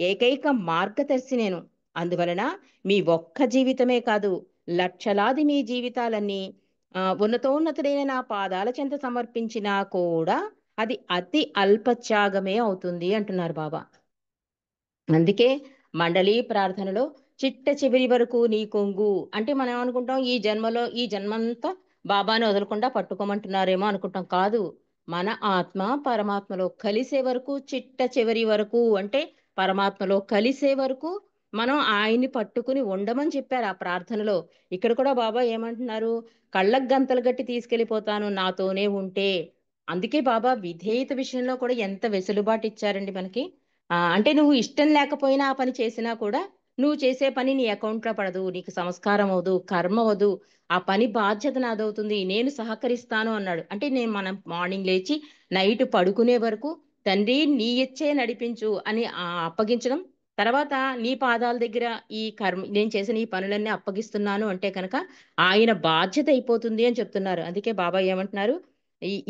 Speaker 3: ఏకైక మార్గదర్శి నేను. అందువలన మీ ఒక్క జీవితమే కాదు, లక్షలాది మీ జీవితాలన్నీ ఉన్నతోన్నతుడైన నా పాదాల చెంత సమర్పించినా కూడా అది అతి అల్పత్యాగమే అవుతుంది అంటున్నారు బాబా. అందుకే మండలి ప్రార్థనలో చిట్ట చివరి వరకు నీ కొంగు అంటే మనం ఏమనుకుంటాం, ఈ జన్మంతా బాబాను వదలకుండా పట్టుకోమంటున్నారేమో అనుకుంటాం. కాదు, మన ఆత్మ పరమాత్మలో కలిసే వరకు, చిట్ట చివరి వరకు అంటే పరమాత్మలో కలిసే వరకు మనం ఆయన్ని పట్టుకుని ఉండమని చెప్పారు ఆ ప్రార్థనలో. ఇక్కడ కూడా బాబా ఏమంటున్నారు, కళ్ళకు గంతలు గట్టి తీసుకెళ్ళిపోతాను నాతోనే ఉంటే. అందుకే బాబా విధేయత విషయంలో కూడా ఎంత వెసులుబాటు ఇచ్చారండి మనకి. అంటే నువ్వు ఇష్టం లేకపోయినా ఆ పని చేసినా కూడా నువ్వు చేసే పని నీ అకౌంట్లో పడదు, నీకు సంస్కారం అవదు, కర్మ అవదు, ఆ పని బాధ్యత నాదవుతుంది, నేను సహకరిస్తాను అన్నాడు. అంటే మనం మార్నింగ్ లేచి నైట్ పడుకునే వరకు తండ్రి నీ ఇచ్చే నడిపించు అని అప్పగించడం, తర్వాత నీ పాదాల దగ్గర ఈ కర్మ నేను చేసిన ఈ పనులన్నీ అప్పగిస్తున్నాను అంటే కనుక ఆయన బాధ్యత అయిపోతుంది అని చెప్తున్నారు. అందుకే బాబా ఏమంటున్నారు,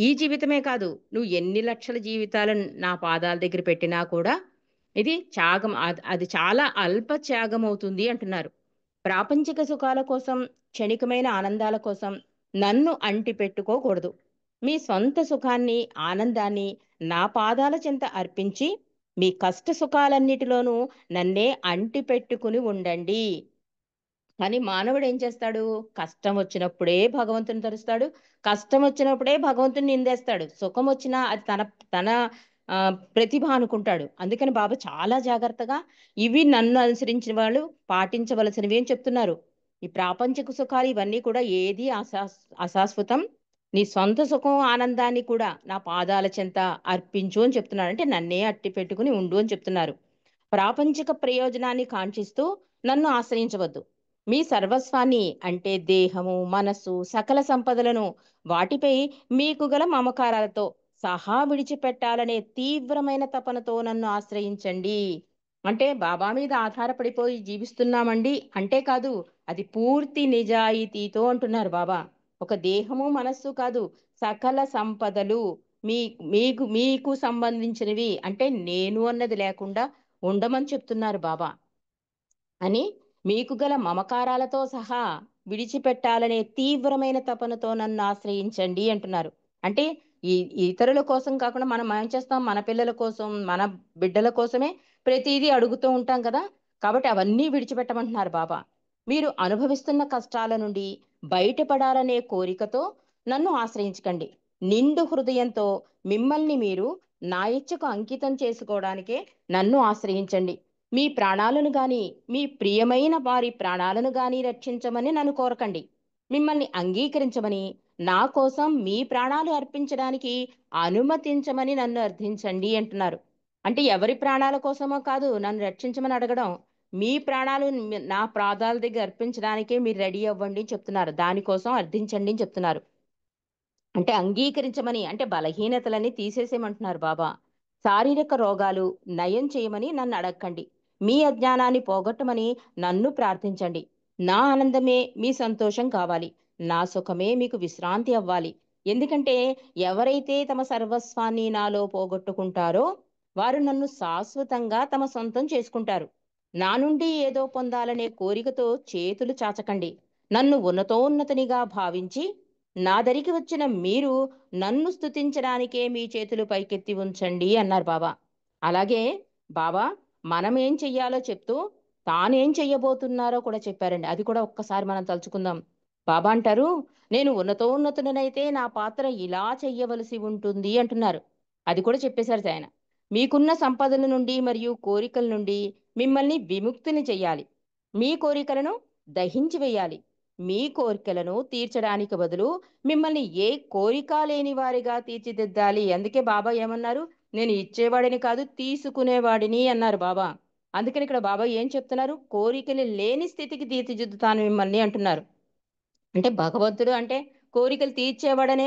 Speaker 3: ఈ జీవితమే కాదు, నువ్వు ఎన్ని లక్షల జీవితాలను నా పాదాల దగ్గర పెట్టినా కూడా ఇది త్యాగం, అది చాలా అల్ప త్యాగం అవుతుంది అంటున్నారు. ప్రాపంచిక సుఖాల కోసం, క్షణికమైన ఆనందాల కోసం నన్ను అంటి పెట్టుకోకూడదు. మీ సొంత సుఖాన్ని, ఆనందాన్ని నా పాదాల చెంత అర్పించి మీ కష్ట సుఖాలన్నిటిలోనూ నన్నే అంటి పెట్టుకుని ఉండండి. కానీ మానవుడు ఏం చేస్తాడు, కష్టం వచ్చినప్పుడే భగవంతుని తలుస్తాడు, కష్టం వచ్చినప్పుడే భగవంతుని నిందేస్తాడు, సుఖం వచ్చినా అది తన తన ప్రతిభ అనుకుంటాడు. అందుకని బాబా చాలా జాగ్రత్తగా ఇవి నన్ను అనుసరించిన వాళ్ళు పాటించవలసినవి అని చెప్తున్నారు. ఈ ప్రాపంచిక సుఖాలు ఇవన్నీ కూడా ఏది అశాశ్వతం, నీ సొంత సుఖం ఆనందాన్ని కూడా నా పాదాల చెంత అర్పించు అని చెప్తున్నారు. అంటే నన్నే అట్టి పెట్టుకుని ఉండు అని చెప్తున్నారు. ప్రాపంచిక ప్రయోజనాన్ని కాంక్షిస్తూ నన్ను ఆశ్రయించవద్దు. మీ సర్వస్వాన్ని అంటే దేహము, మనస్సు, సకల సంపదలను వాటిపై మీకు గల మమకారాలతో సహా విడిచిపెట్టాలనే తీవ్రమైన తపనతో నన్ను ఆశ్రయించండి. అంటే బాబా మీద ఆధారపడిపోయి జీవిస్తున్నామండి అంటే కాదు, అది పూర్తి నిజాయితీతో అంటున్నారు బాబా. ఒక దేహము, మనస్సు కాదు, సకల సంపదలు మీకు మీకు సంబంధించినవి అంటే నేను అన్నది లేకుండా ఉండమని చెప్తున్నారు బాబా. అని మీకు గల మమకారాలతో సహా విడిచిపెట్టాలనే తీవ్రమైన తపనతో నన్ను ఆశ్రయించండి అంటున్నారు. అంటే ఈ ఇతరుల కోసం కాకుండా మనం ఏం చేస్తాం, మన పిల్లల కోసం, మన బిడ్డల కోసమే ప్రతిదీ అడుగుతూ ఉంటాం కదా. కాబట్టి అవన్నీ విడిచిపెట్టమంటున్నారు బాబా. మీరు అనుభవిస్తున్న కష్టాల నుండి బయటపడాలనే కోరికతో నన్ను ఆశ్రయించకండి. నిండు హృదయంతో మిమ్మల్ని మీరు నా ఇచ్చకు అంకితం చేసుకోవడానికే నన్ను ఆశ్రయించండి. మీ ప్రాణాలను గాని, మీ ప్రియమైన వారి ప్రాణాలను గాని రక్షించమని నన్ను కోరకండి. మిమ్మల్ని అంగీకరించమని, నా కోసం మీ ప్రాణాలు అర్పించడానికి అనుమతించమని నన్ను అర్థించండి అంటున్నారు. అంటే ఎవరి ప్రాణాల కోసమో కాదు నన్ను రక్షించమని అడగడం, మీ ప్రాణాలు నా పాదాల దగ్గర అర్పించడానికే మీరు రెడీ అవ్వండి అని చెప్తున్నారు. దానికోసం అర్థించండి అని చెప్తున్నారు. అంటే అంగీకరించమని అంటే బలహీనతలని తీసేసేయమంటున్నారు బాబా. శారీరక రోగాలు నయం చేయమని నన్ను అడగండి. మీ అజ్ఞానాన్ని పోగొట్టమని నన్ను ప్రార్థించండి. నా ఆనందమే మీ సంతోషం కావాలి, నా సుఖమే మీకు విశ్రాంతి అవ్వాలి. ఎందుకంటే ఎవరైతే తమ సర్వస్వాన్ని నాలో పోగొట్టుకుంటారో వారు నన్ను శాశ్వతంగా తమ సొంతం చేసుకుంటారు. నా నుండి ఏదో పొందాలనే కోరికతో చేతులు చాచకండి. నన్ను ఉన్నతోన్నతినిగా భావించి నా దరికి వచ్చిన మీరు నన్ను స్తుతించడానికే మీ చేతులు పైకెత్తి ఉంచండి అన్నారు బాబా. అలాగే బాబా మనం ఏం చెయ్యాలో చెప్తూ తానేం చెయ్యబోతున్నారో కూడా చెప్పారండి. అది కూడా ఒక్కసారి మనం తలుచుకుందాం. బాబా అంటారు, నేను ఉన్నతోన్నతునైతే నా పాత్ర ఇలా చెయ్యవలసి ఉంటుంది అంటున్నారు. అది కూడా చెప్పేశారు ఆయన. మీకున్న సంపదల నుండి మరియు కోరికల నుండి మిమ్మల్ని విముక్తిని చెయ్యాలి. మీ కోరికలను దహించి వేయాలి. మీ కోరికలను తీర్చడానికి బదులు మిమ్మల్ని ఏ కోరిక లేని వారిగా తీర్చిదిద్దాలి. అందుకే బాబా ఏమన్నారు, నేను ఇచ్చేవాడిని కాదు తీసుకునేవాడిని అన్నారు బాబా. అందుకని ఇక్కడ బాబా ఏం చెప్తున్నారు, కోరికలు లేని స్థితికి తీర్చిదిద్దుతాను మిమ్మల్ని అంటున్నారు. అంటే భగవంతుడు అంటే కోరికలు తీర్చేవాడనే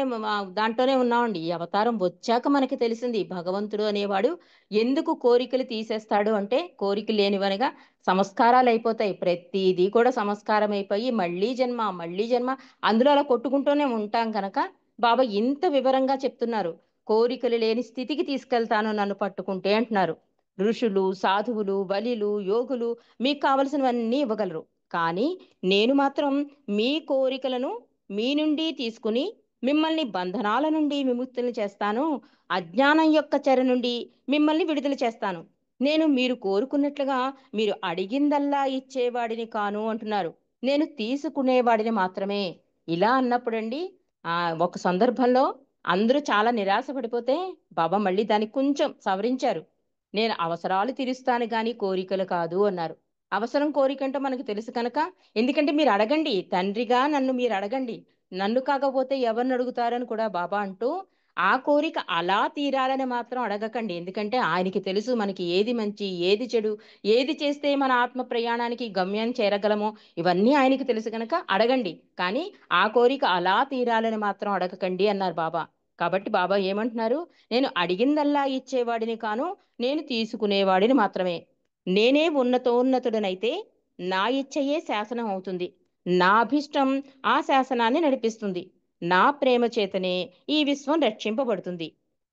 Speaker 3: దాంట్లోనే ఉన్నామండి. ఈ అవతారం వచ్చాక మనకి తెలిసింది భగవంతుడు అనేవాడు ఎందుకు కోరికలు తీసేస్తాడు అంటే, కోరికలు లేనివనగా సంస్కారాలు అయిపోతాయి. ప్రతిదీ కూడా సంస్కారం అయిపోయి మళ్ళీ జన్మ మళ్ళీ జన్మ అందులో అలా కొట్టుకుంటూనే ఉంటాం కనుక బాబా ఇంత వివరంగా చెప్తున్నారు. కోరికలు లేని స్థితికి తీసుకెళ్తాను నన్ను పట్టుకుంటే అంటున్నారు. ఋషులు, సాధువులు, బలిలు, యోగులు మీకు కావలసినవన్నీ ఇవ్వగలరు. కానీ నేను మాత్రం మీ కోరికలను మీ నుండి తీసుకుని మిమ్మల్ని బంధనాల నుండి విముక్తులు చేస్తాను. అజ్ఞానం యొక్క చెర నుండి మిమ్మల్ని విడుదల చేస్తాను. నేను మీరు కోరుకున్నట్లుగా మీరు అడిగిందల్లా ఇచ్చేవాడిని కాను అంటున్నారు. నేను తీసుకునేవాడిని మాత్రమే. ఇలా అన్నప్పుడండి ఒక సందర్భంలో అందరూ చాలా నిరాశ పడిపోతే బాబా మళ్ళీ దాన్ని కొంచెం సవరించారు. నేను అవసరాలు తీరుస్తాను గాని కోరికలు కాదు అన్నారు. అవసరం కోరికంటో మనకు తెలుసు కనుక, ఎందుకంటే మీరు అడగండి, తండ్రిగా నన్ను మీరు అడగండి, నన్ను కాకపోతే ఎవరిని అడుగుతారని కూడా బాబా అంటూ, ఆ కోరిక అలా తీరాలని మాత్రం అడగకండి. ఎందుకంటే ఆయనకి తెలుసు మనకి ఏది మంచి, ఏది చెడు, ఏది చేస్తే మన ఆత్మ ప్రయాణానికి గమ్యం చేరగలమో ఇవన్నీ ఆయనకి తెలుసు కనుక అడగండి. కానీ ఆ కోరిక అలా తీరాలని మాత్రం అడగకండి అన్నారు బాబా. కాబట్టి బాబా ఏమంటున్నారు, నేను అడిగిందల్లా ఇచ్చేవాడిని కాను, నేను తీసుకునేవాడిని మాత్రమే. నేనే ఉన్నతోన్నతుడనైతే నా ఇచ్చయే శాసనం అవుతుంది, నా అభిష్టం ఆ శాసనాన్ని నడిపిస్తుంది, నా ప్రేమ చేతనే ఈ విశ్వం రక్షింపబడుతుంది.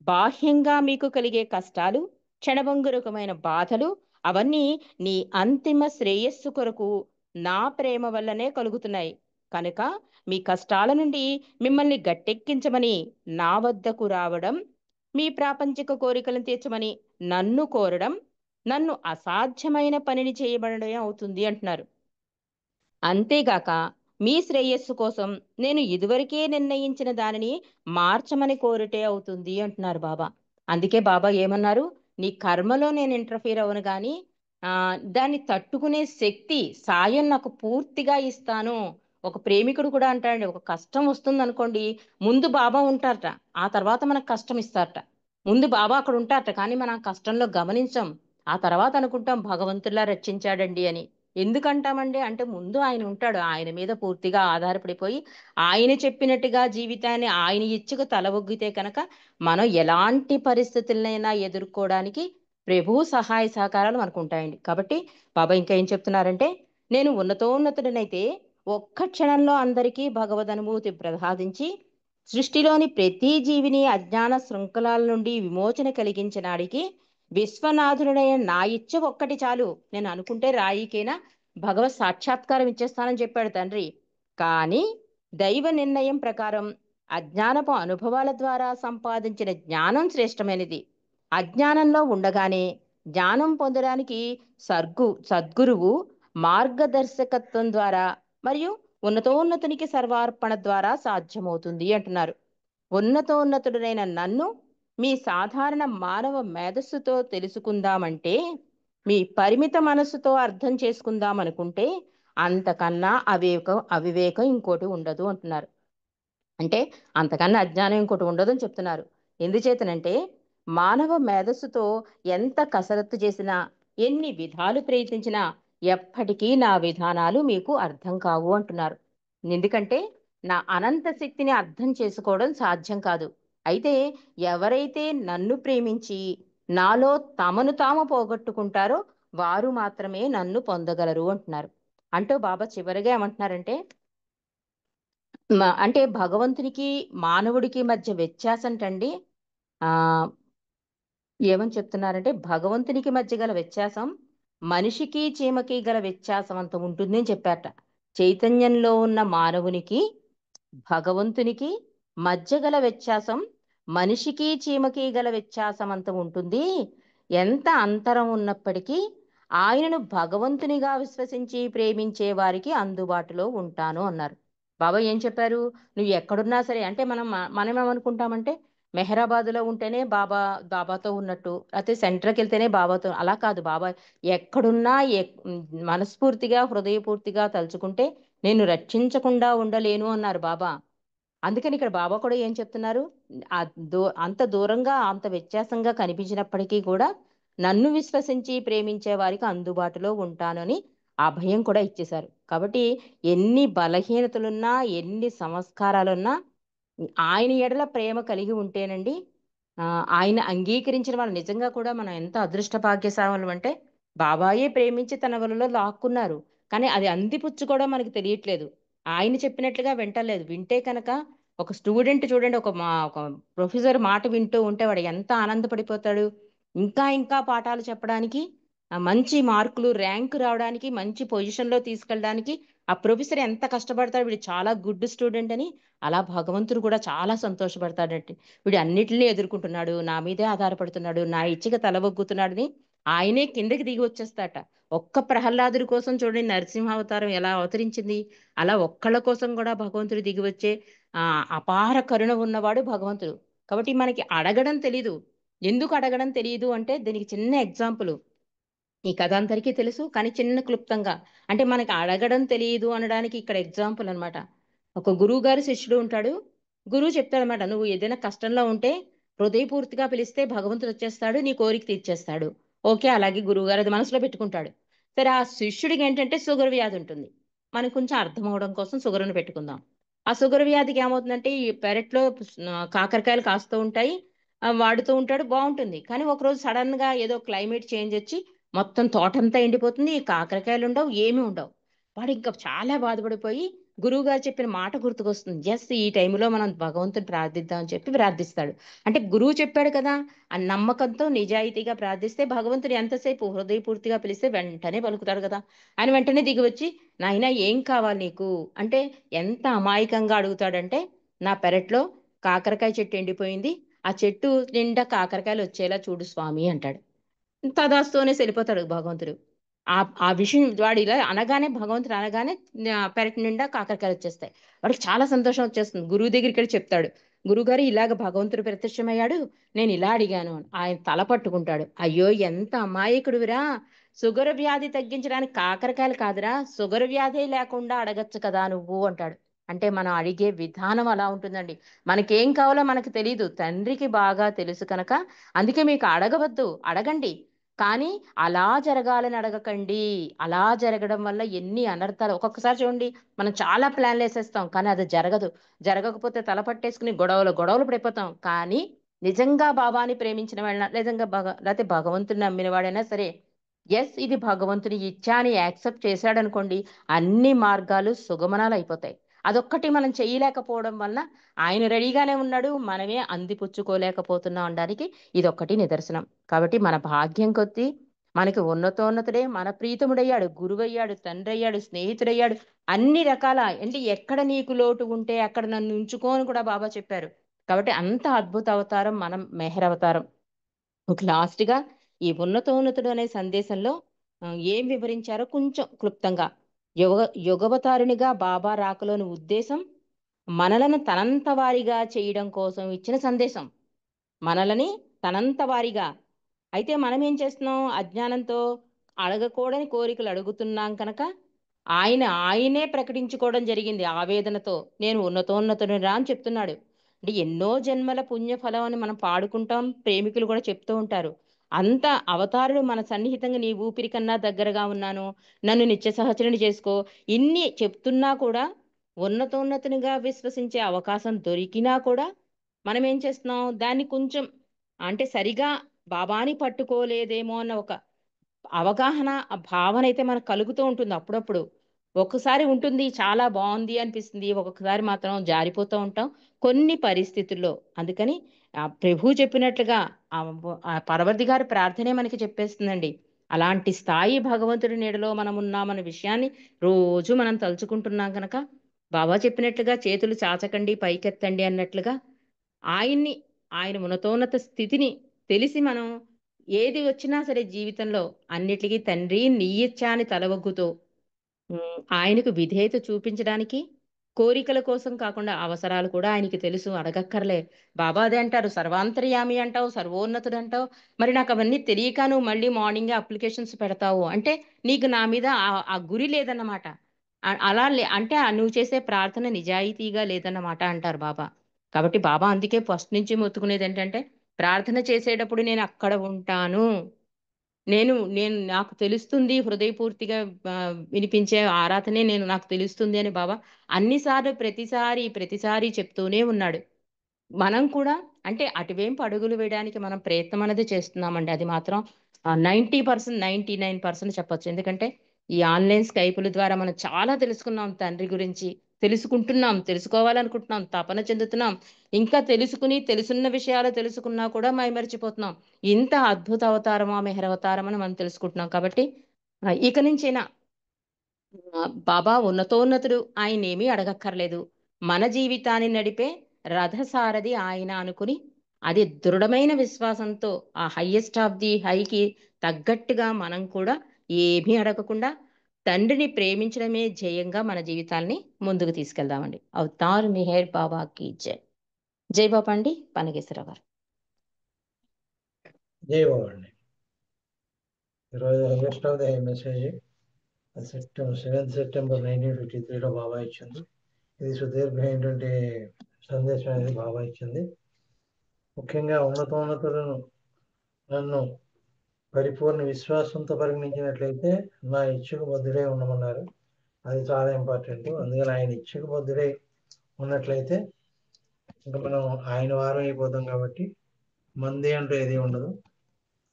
Speaker 3: బాహ్యంగా మీకు కలిగే కష్టాలు, క్షణభంగురకమైన బాధలు అవన్నీ నీ అంతిమ శ్రేయస్సు కొరకు నా ప్రేమ వల్లనే కలుగుతున్నాయి. కనుక మీ కష్టాల నుండి మిమ్మల్ని గట్టెక్కించమని నా వద్దకు రావడం, మీ ప్రాపంచిక కోరికలను తీర్చమని నన్ను కోరడం, నన్ను అసాధ్యమైన పనిని చేయబడమే అవుతుంది అంటున్నారు. అంతేగాక మీ శ్రేయస్సు కోసం నేను ఇదివరకే నిర్ణయించిన దానిని మార్చమని కోరితే అవుతుంది అంటున్నారు బాబా. అందుకే బాబా ఏమన్నారు, నీ కర్మలో నేను ఇంటర్ఫీర్ అవ్వను కానీ దాన్ని తట్టుకునే శక్తి, సాయం నాకు పూర్తిగా ఇస్తాను. ఒక ప్రేమికుడు కూడా అంటాడండి, ఒక కష్టం వస్తుంది అనుకోండి, ముందు బాబా ఉంటారట, ఆ తర్వాత మనకు కష్టం ఇస్తారట. ముందు బాబా అక్కడ ఉంటారట, కానీ మనం ఆ కష్టంలో గమనించం. ఆ తర్వాత అనుకుంటాం భగవంతుల్లా రక్షించాడండి అని. ఎందుకంటామండి అంటే ముందు ఆయన ఉంటాడు, ఆయన మీద పూర్తిగా ఆధారపడిపోయి ఆయన చెప్పినట్టుగా జీవితాన్ని ఆయన ఇచ్చుకు తల ఒగ్గితే కనుక మనం ఎలాంటి పరిస్థితులనైనా ఎదుర్కోవడానికి ప్రభువు సహాయ సహకారాలు మనకు ఉంటాయండి. కాబట్టి బాబా ఇంకా ఏం చెప్తున్నారంటే, నేను ఉన్నతోన్నతుడినైతే ఒక్క క్షణంలో అందరికీ భగవద్ అనుభూతి ప్రసాదించి సృష్టిలోని ప్రతి జీవిని అజ్ఞాన శృంఖలాల నుండి విమోచన కలిగించడానికి విశ్వనాథుడైన నా ఇచ్చ ఒక్కటి చాలు, నేను అనుకుంటే రాయికైనా భగవత్ సాక్షాత్కారం ఇచ్చేస్తానని చెప్పాడు తండ్రి. కానీ దైవ నిర్ణయం ప్రకారం అజ్ఞానపు అనుభవాల ద్వారా సంపాదించిన జ్ఞానం శ్రేష్టమైనది. అజ్ఞానంలో ఉండగానే జ్ఞానం పొందడానికి సద్గురువు మార్గదర్శకత్వం ద్వారా మరియు ఉన్నతోన్నతునికి సర్వార్పణ ద్వారా సాధ్యమవుతుంది అంటున్నారు. ఉన్నతోన్నతుడైన నన్ను మీ సాధారణ మానవ మేధస్సుతో తెలుసుకుందామంటే, మీ పరిమిత మనస్సుతో అర్థం చేసుకుందాం అనుకుంటే అంతకన్నా అవివేకం ఇంకోటి ఉండదు అంటున్నారు. అంటే అంతకన్నా అజ్ఞానం ఇంకోటి ఉండదు అని చెప్తున్నారు. ఎందుచేతనంటే మానవ మేధస్సుతో ఎంత కసరత్తు చేసినా, ఎన్ని విధాలు ప్రయత్నించినా ఎప్పటికీ నా విధానాలు మీకు అర్థం కావు అంటున్నారు. ఎందుకంటే నా అనంత శక్తిని అర్థం చేసుకోవడం సాధ్యం కాదు. అయితే ఎవరైతే నన్ను ప్రేమించి నాలో తమను తాము పోగొట్టుకుంటారో వారు మాత్రమే నన్ను పొందగలరు అంటున్నారు. అంటూ బాబా చివరిగా ఏమంటున్నారంటే, అంటే భగవంతునికి మానవుడికి మధ్య వ్యత్యాసంటండి, ఆ ఏమని చెప్తున్నారంటే, భగవంతునికి మధ్య గల వ్యత్యాసం మనిషికి చీమకి గల వ్యత్యాసం అంత ఉంటుంది అని చెప్పారట. చైతన్యంలో ఉన్న మానవునికి భగవంతునికి మధ్య గల వ్యత్యాసం మనిషికి చీమకి గల వ్యత్యాసం అంత ఉంటుంది. ఎంత అంతరం ఉన్నప్పటికీ ఆయనను భగవంతునిగా విశ్వసించి ప్రేమించే వారికి అందుబాటులో ఉంటాను అన్నారు. బాబా ఏం చెప్పారు, నువ్వు ఎక్కడున్నా సరే, అంటే మనం ఏమనుకుంటామంటే మెహరాబాద్లో ఉంటేనే బాబాతో ఉన్నట్టు, అయితే సెంటర్కి వెళ్తేనే బాబాతో, అలా కాదు. బాబా ఎక్కడున్నా మనస్ఫూర్తిగా హృదయపూర్తిగా తలుచుకుంటే నేను రక్షించకుండా ఉండలేను అన్నారు బాబా. అందుకని ఇక్కడ బాబా కూడా ఏం చెప్తున్నారు, అంత దూరంగా అంత వ్యత్యాసంగా కనిపించినప్పటికీ కూడా నన్ను విశ్వసించి ప్రేమించే వారికి అందుబాటులో ఉంటానని అభయం కూడా ఇచ్చేశారు. కాబట్టి ఎన్ని బలహీనతలున్నా, ఎన్ని సంస్కారాలున్నా ఆయన ఎడల ప్రేమ కలిగి ఉంటేనండి, ఆయన అంగీకరించిన వాళ్ళు నిజంగా కూడా మనం ఎంత అదృష్ట భాగ్యశాలులం అంటే, బాబాయే ప్రేమించి తన వలలో లాక్కున్నారు, కానీ అది అందిపుచ్చుకోవడం మనకి తెలియట్లేదు. ఆయన చెప్పినట్లుగా వింటలేదు. వింటే కనుక ఒక స్టూడెంట్ చూడండి, ఒక ప్రొఫెసర్ మాట వింటూ ఉంటే వాడు ఎంత ఆనందపడిపోతాడు. ఇంకా ఇంకా పాఠాలు చెప్పడానికి, మంచి మార్కులు ర్యాంక్ రావడానికి, మంచి పొజిషన్లో తీసుకెళ్ళడానికి ఆ ప్రొఫెసర్ ఎంత కష్టపడతాడు, వీడు చాలా గుడ్ స్టూడెంట్ అని. అలా భగవంతుడు కూడా చాలా సంతోషపడతాడంటే, వీడు అన్నిటిని ఎదుర్కొంటున్నాడు, నా మీదే ఆధారపడుతున్నాడు, నా ఇచ్చిక తలవొగ్గుతున్నాడని ఆయనే కిందకి దిగి వచ్చేస్తాట. ఒక్క ప్రహ్లాదుడి కోసం చూడండి నరసింహావతారం ఎలా అవతరించింది. అలా ఒక్కళ్ళ కోసం కూడా భగవంతుడు దిగి వచ్చే అపార కరుణ ఉన్నవాడు భగవంతుడు. కాబట్టి మనకి అడగడం తెలీదు. ఎందుకు అడగడం తెలియదు అంటే దీనికి చిన్న ఎగ్జాంపుల్, ఈ కథ అందరికీ తెలుసు, కానీ చిన్న క్లుప్తంగా, అంటే మనకి అడగడం తెలియదు అనడానికి ఇక్కడ ఎగ్జాంపుల్ అన్నమాట. ఒక గురువు గారి శిష్యుడు ఉంటాడు. గురువు చెప్తాడనమాట, నువ్వు ఏదైనా కష్టంలో ఉంటే హృదయపూర్తిగా పిలిస్తే భగవంతుడు వచ్చేస్తాడు, నీ కోరిక తీర్చేస్తాడు. ఓకే, అలాగే గురువు గారు అది మనసులో పెట్టుకుంటాడు. సరే, ఆ శిష్యుడికి ఏంటంటే షుగర్ వ్యాధి ఉంటుంది. మనకు కొంచెం అర్థం అవడం కోసం షుగర్ను పెట్టుకుందాం. ఆ షుగర్ వ్యాధికి ఏమవుతుందంటే, ఈ పెరట్లో కాకరకాయలు కాస్తూ ఉంటాయి, వాడుతూ ఉంటాడు, బాగుంటుంది. కానీ ఒకరోజు సడన్ గా ఏదో క్లైమేట్ చేంజ్ వచ్చి మొత్తం తోటంతా ఎండిపోతుంది, కాకరకాయలు ఉండవు, ఏమీ ఉండవు. వాడు ఇంకా చాలా బాధపడిపోయి గురువు గారు చెప్పిన మాట గుర్తుకొస్తుంది. ఎస్, ఈ టైంలో మనం భగవంతుని ప్రార్థిద్దాం అని చెప్పి ప్రార్థిస్తాడు. అంటే గురువు చెప్పాడు కదా, ఆ నమ్మకంతో నిజాయితీగా ప్రార్థిస్తే భగవంతుడు ఎంతసేపు హృదయపూర్తిగా పిలిస్తే వెంటనే పలుకుతాడు కదా. ఆయన వెంటనే దిగి వచ్చి, నాయనా ఏం కావాలి నీకు అంటే, ఎంత అమాయకంగా అడుగుతాడంటే, నా పెరట్లో కాకరకాయ చెట్టు ఎండిపోయింది, ఆ చెట్టు నిండా కాకరకాయలు వచ్చేలా చూడు స్వామి అంటాడు. తదాస్తు అనేసి వెళ్ళిపోతాడు భగవంతుడు. ఆ ఆ విషయం వాడు ఇలా అనగానే, భగవంతుడు అనగానే పెరటి నిండా కాకరకాయలు వచ్చేస్తాయి. వాడికి చాలా సంతోషం వచ్చేస్తుంది. గురువు దగ్గరికి వెళ్ళి చెప్తాడు, గురుగారు ఇలాగ భగవంతుడు ప్రత్యక్షమయ్యాడు, నేను ఇలా అడిగాను అని. ఆయన తల పట్టుకుంటాడు, అయ్యో ఎంత అమాయకుడివిరా, షుగర్ వ్యాధి తగ్గించడానికి కాకరకాయలు కాదురా, షుగర్ వ్యాధి లేకుండా అడగచ్చు కదా నువ్వు అంటాడు. అంటే మనం అడిగే విధానం అలా ఉంటుందండి. మనకేం కావాలో మనకు తెలియదు, తండ్రికి బాగా తెలుసు కనుక అందుకే మీకు అడగవద్దు, అడగండి, కానీ అలా జరగాలని అడగకండి. అలా జరగడం వల్ల ఎన్ని అనర్థాలు. ఒక్కొక్కసారి చూడండి, మనం చాలా ప్లాన్లు వేసేస్తాం, కానీ అది జరగదు. జరగకపోతే తల పట్టేసుకుని గొడవలు గొడవలు పడిపోతాం. కానీ నిజంగా బాబాని ప్రేమించిన వాళ్ళ, లేకపోతే భగవంతుని నమ్మిన వాడైనా సరే, ఎస్ ఇది భగవంతుని ఇచ్చా అని యాక్సెప్ట్ చేశాడనుకోండి, అన్ని మార్గాలు సుగమనాలు అయిపోతాయి. అదొక్కటి మనం చేయలేకపోవడం వల్ల, ఆయన రెడీగానే ఉన్నాడు, మనమే అందిపుచ్చుకోలేకపోతున్నాం అనడానికి ఇదొక్కటి నిదర్శనం. కాబట్టి మన భాగ్యం కొద్దీ మనకి ఉన్నతోన్నతుడే మన ప్రీతముడయ్యాడు, గురువయ్యాడు, తండ్రి అయ్యాడు, స్నేహితుడయ్యాడు, అన్ని రకాల. అంటే ఎక్కడ నీకు లోటు ఉంటే అక్కడ నన్ను ఉంచుకోని కూడా బాబా చెప్పారు. కాబట్టి అంత అద్భుత అవతారం మనం మెహర్ అవతారం. లాస్ట్ గా ఈ ఉన్నతోన్నతుడు అనే సందేశంలో ఏం వివరించారో కొంచెం క్లుప్తంగా. యుగవతారునిగా బాబా రాకలోని ఉద్దేశం మనలను తనంత వారిగా చేయడం కోసం ఇచ్చిన సందేశం. మనలని తనంత వారిగా. అయితే మనం ఏం చేస్తున్నాం, అజ్ఞానంతో అడగకూడని కోరికలు అడుగుతున్నాం కనుక ఆయనే ప్రకటించుకోవడం జరిగింది ఆవేదనతో, నేను ఉన్నతోన్నతుని రా అని చెప్తున్నాడు. అంటే ఎన్నో జన్మల పుణ్యఫలం అని మనం పాడుకుంటాం, ప్రేమికులు కూడా చెప్తూ ఉంటారు. అంత అవతారుడు మన సన్నిహితంగా, నీ ఊపిరి కన్నా దగ్గరగా ఉన్నాను, నన్ను నిత్య సహచరుని చేసుకో, ఇన్ని చెప్తున్నా కూడా, ఉన్నతోన్నతునిగా విశ్వసించే అవకాశం దొరికినా కూడా మనం ఏం చేస్తున్నాం, దాన్ని కొంచెం అంటే సరిగా బాబాని పట్టుకోలేదేమో అన్న ఒక అవగాహన, ఆ భావన అయితే మనకు కలుగుతూ ఉంటుంది అప్పుడప్పుడు. ఒక్కసారి ఉంటుంది, చాలా బాగుంది అనిపిస్తుంది, ఒక్కొక్కసారి మాత్రం జారిపోతూ ఉంటాం కొన్ని పరిస్థితుల్లో. అందుకని ప్రభు చెప్పినట్లుగా ఆ పరవర్తి గారి ప్రార్థనే మనకి చెప్పేస్తుందండి. అలాంటి స్థాయి భగవంతుడి నీడలో మనం ఉన్నామన్న విషయాన్ని రోజు మనం తలుచుకుంటున్నాం కనుక, బాబా చెప్పినట్లుగా చేతులు చాచకండి పైకెత్తండి అన్నట్లుగా, ఆయన ఉన్నతోన్నత స్థితిని తెలిసి మనం ఏది వచ్చినా సరే జీవితంలో అన్నిటికీ తండ్రి నీ ఇచ్చా అని తలవగ్గుతూ ఆయనకు విధేయత చూపించడానికి, కోరికల కోసం కాకుండా అవసరాలు కూడా ఆయనకి తెలుసు, అడగక్కర్లే. బాబా అదే అంటారు, సర్వాంతర్యామి అంటావు, సర్వోన్నతుడు అంటావు, మరి నాకు అవన్నీ తెలియక నువ్వు మళ్ళీ మార్నింగ్ అప్లికేషన్స్ పెడతావు అంటే నీకు నా మీద ఆ గురి లేదన్నమాట. అలా అంటే నువ్వు చేసే ప్రార్థన నిజాయితీగా లేదన్నమాట అంటారు బాబా. కాబట్టి బాబా అందుకే ఫస్ట్ నుంచి మొత్తుకునేది ఏంటంటే, ప్రార్థన చేసేటప్పుడు నేను అక్కడ ఉంటాను, నేను నేను నాకు తెలుస్తుంది, హృదయపూర్తిగా వినిపించే ఆరాధనే నాకు తెలుస్తుంది అని బాబా అన్నిసార్లు ప్రతిసారి చెప్తూనే ఉన్నాడు. మనం కూడా అంటే అటువైపు అడుగులు వేయడానికి మనం ప్రయత్నం అనేది చేస్తున్నామండి. అది మాత్రం 90%, 99% చెప్పొచ్చు. ఎందుకంటే ఈ ఆన్లైన్ స్కైపుల ద్వారా మనం చాలా తెలుసుకున్నాం, తండ్రి గురించి తెలుసుకుంటున్నాం, తెలుసుకోవాలనుకుంటున్నాం, తపన చెందుతున్నాం. ఇంకా తెలుసున్న విషయాలు తెలుసుకున్నా కూడా మైమరిచిపోతున్నాం. ఇంత అద్భుత అవతారమా మెహర్ అవతారం అని మనం తెలుసుకుంటున్నాం. కాబట్టి ఇక నుంచైనా బాబా ఉన్నతోన్నతుడు, ఆయన ఏమీ అడగక్కర్లేదు, మన జీవితాన్ని నడిపే రథసారథి ఆయన అనుకుని, అది దృఢమైన విశ్వాసంతో ఆ హైయెస్ట్ ఆఫ్ ది హైకి తగ్గట్టుగా మనం కూడా ఏమీ అడగకుండా తండ్రిని ప్రేమించడమే జయంగా మన జీవితాల్ని ముందుకు తీసుకెళ్దామండి. అవతార్ మెహర్ బాబాకి జై. జై బాబా అండి. పనగేశ్వరరావు గారు.
Speaker 1: జై బాబా అండి. ఈరోజు highest of the message September 7th September 1953లో బాబా ఇచ్చింది. ఇది సుదీర్ఘమైనటువంటి సందేశం అనేది బాబా ఇచ్చింది. ముఖ్యంగా ఉన్నతోన్నతులను నన్ను పరిపూర్ణ విశ్వాసంతో పరిగణించినట్లయితే నా ఇచ్ఛకు బద్ధుడై ఉండమన్నారు. అది చాలా ఇంపార్టెంట్. అందుకని ఆయన ఇచ్ఛకు బద్ధుడై ఉన్నట్లయితే ఇంకా మనం ఆయన వారం అయిపోతాం. కాబట్టి మంది అంటూ ఏది ఉండదు,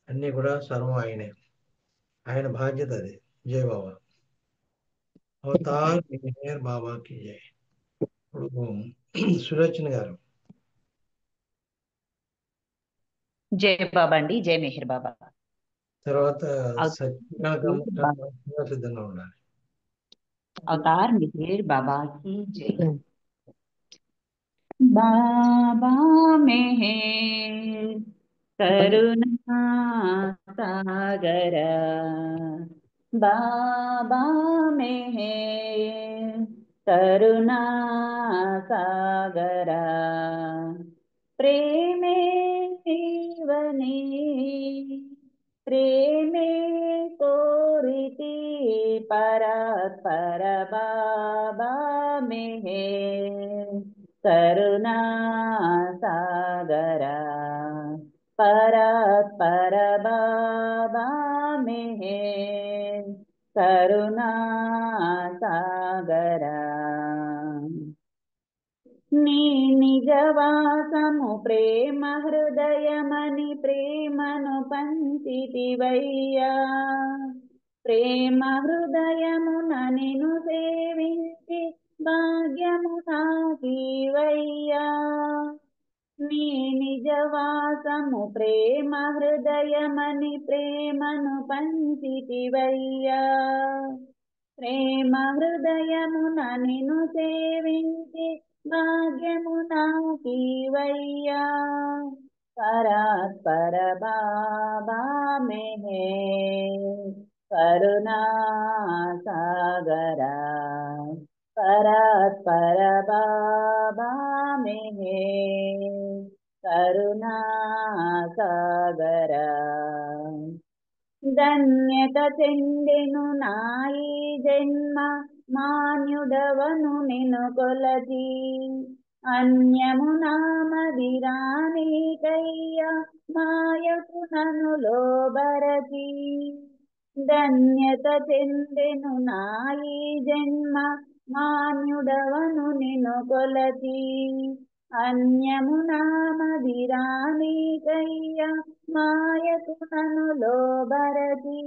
Speaker 1: అన్నీ కూడా సర్వం ఆయనే, ఆయన బాధ్యత అది. జై బాబా. అవతార్ మెహర్ బాబాకి జై. ఇప్పుడు సులోచన గారు.
Speaker 8: జై బాబా అండి, జై మెహర్ బాబా.
Speaker 1: తర్వాత
Speaker 8: అవతార్
Speaker 1: సిద్ధంగా ఉండాలి.
Speaker 8: అవతార్ మెహర్ బాబా की जय. बाबा मेहर करुणा सागर, बाबा मेहर करुणा सागर, प्रेमे जीवने प्रेमे कोरिति परात्पर बाबा मेहर करुणा सागर, परात्पर बाबा मेहर करुणा सागर. నీ నిజవాసము ప్రేమ హృదయమని ప్రేమను పంచితివయ్యా, ప్రేమ హృదయమున నిను సేవించి భాగ్యము నాకివయ్యా. నీ నిజవాసము ప్రేమ హృదయమని ప్రేమను పంచితివయ్యా, ప్రేమ హృదయమున నిను సేవించి భాగ్యము నాకివయ్యా. పరాత్పర బాబా మెహర్ కరుణా సాగర, పరాత్పర బాబా మెహర్ కరుణా సాగర. ధన్యత చెందెను నాయి జన్మ మాన్యుడవను నిన్ను కొలచి, అన్యము నామదిరానికయ్యా మాయకు నన్ను లోబరచి. ధన్యత చెందెను నాయి జన్మ మాన్యుడవను నిన్ను కొలచి, అన్యము నామదిరానికయ్యా మాయకు నన్ను లోబరచి.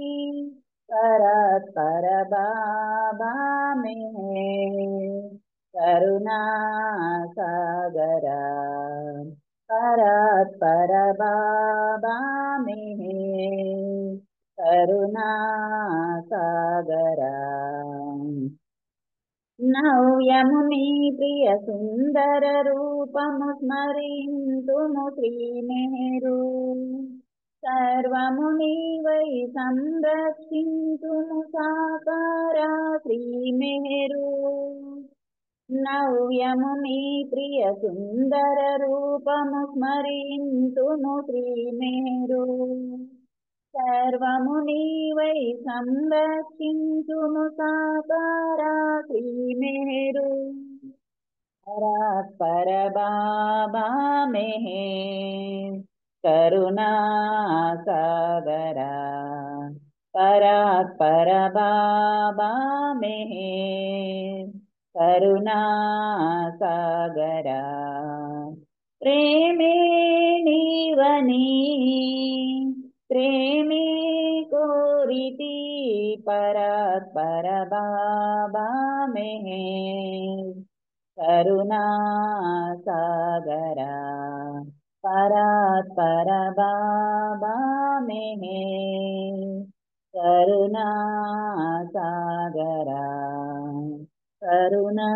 Speaker 8: పరాత్పర బాబా మెహర్ కరుణా సాగర, పరాత్పర బాబా మెహర్ కరుణా సాగర. నవ్యము నీ ప్రియ సుందర రూపము స్మరింతుము శ్రీ మెహరు, సర్వము నీవై సంరక్షింతుము సాకారా శ్రీ మెహరు. నవ్యము నీ ప్రియ సుందర రూపము స్మరింతుము శ్రీ మెహరు, సర్వము నీవై సంరక్షించుము సాకారా శ్రీ మెహరు. పరాత్పర బాబా మెహర్ కరుణా సాగర, పరాత్పర బాబా మెహర్ కరుణా సాగర. ప్రేమే నీవని ప్రేమే కోరితి పరాత్పర బాబా మెహర్ కరుణా సాగర, పరాత్పర బాబా మెహర్ కరుణా సాగర, కరుణా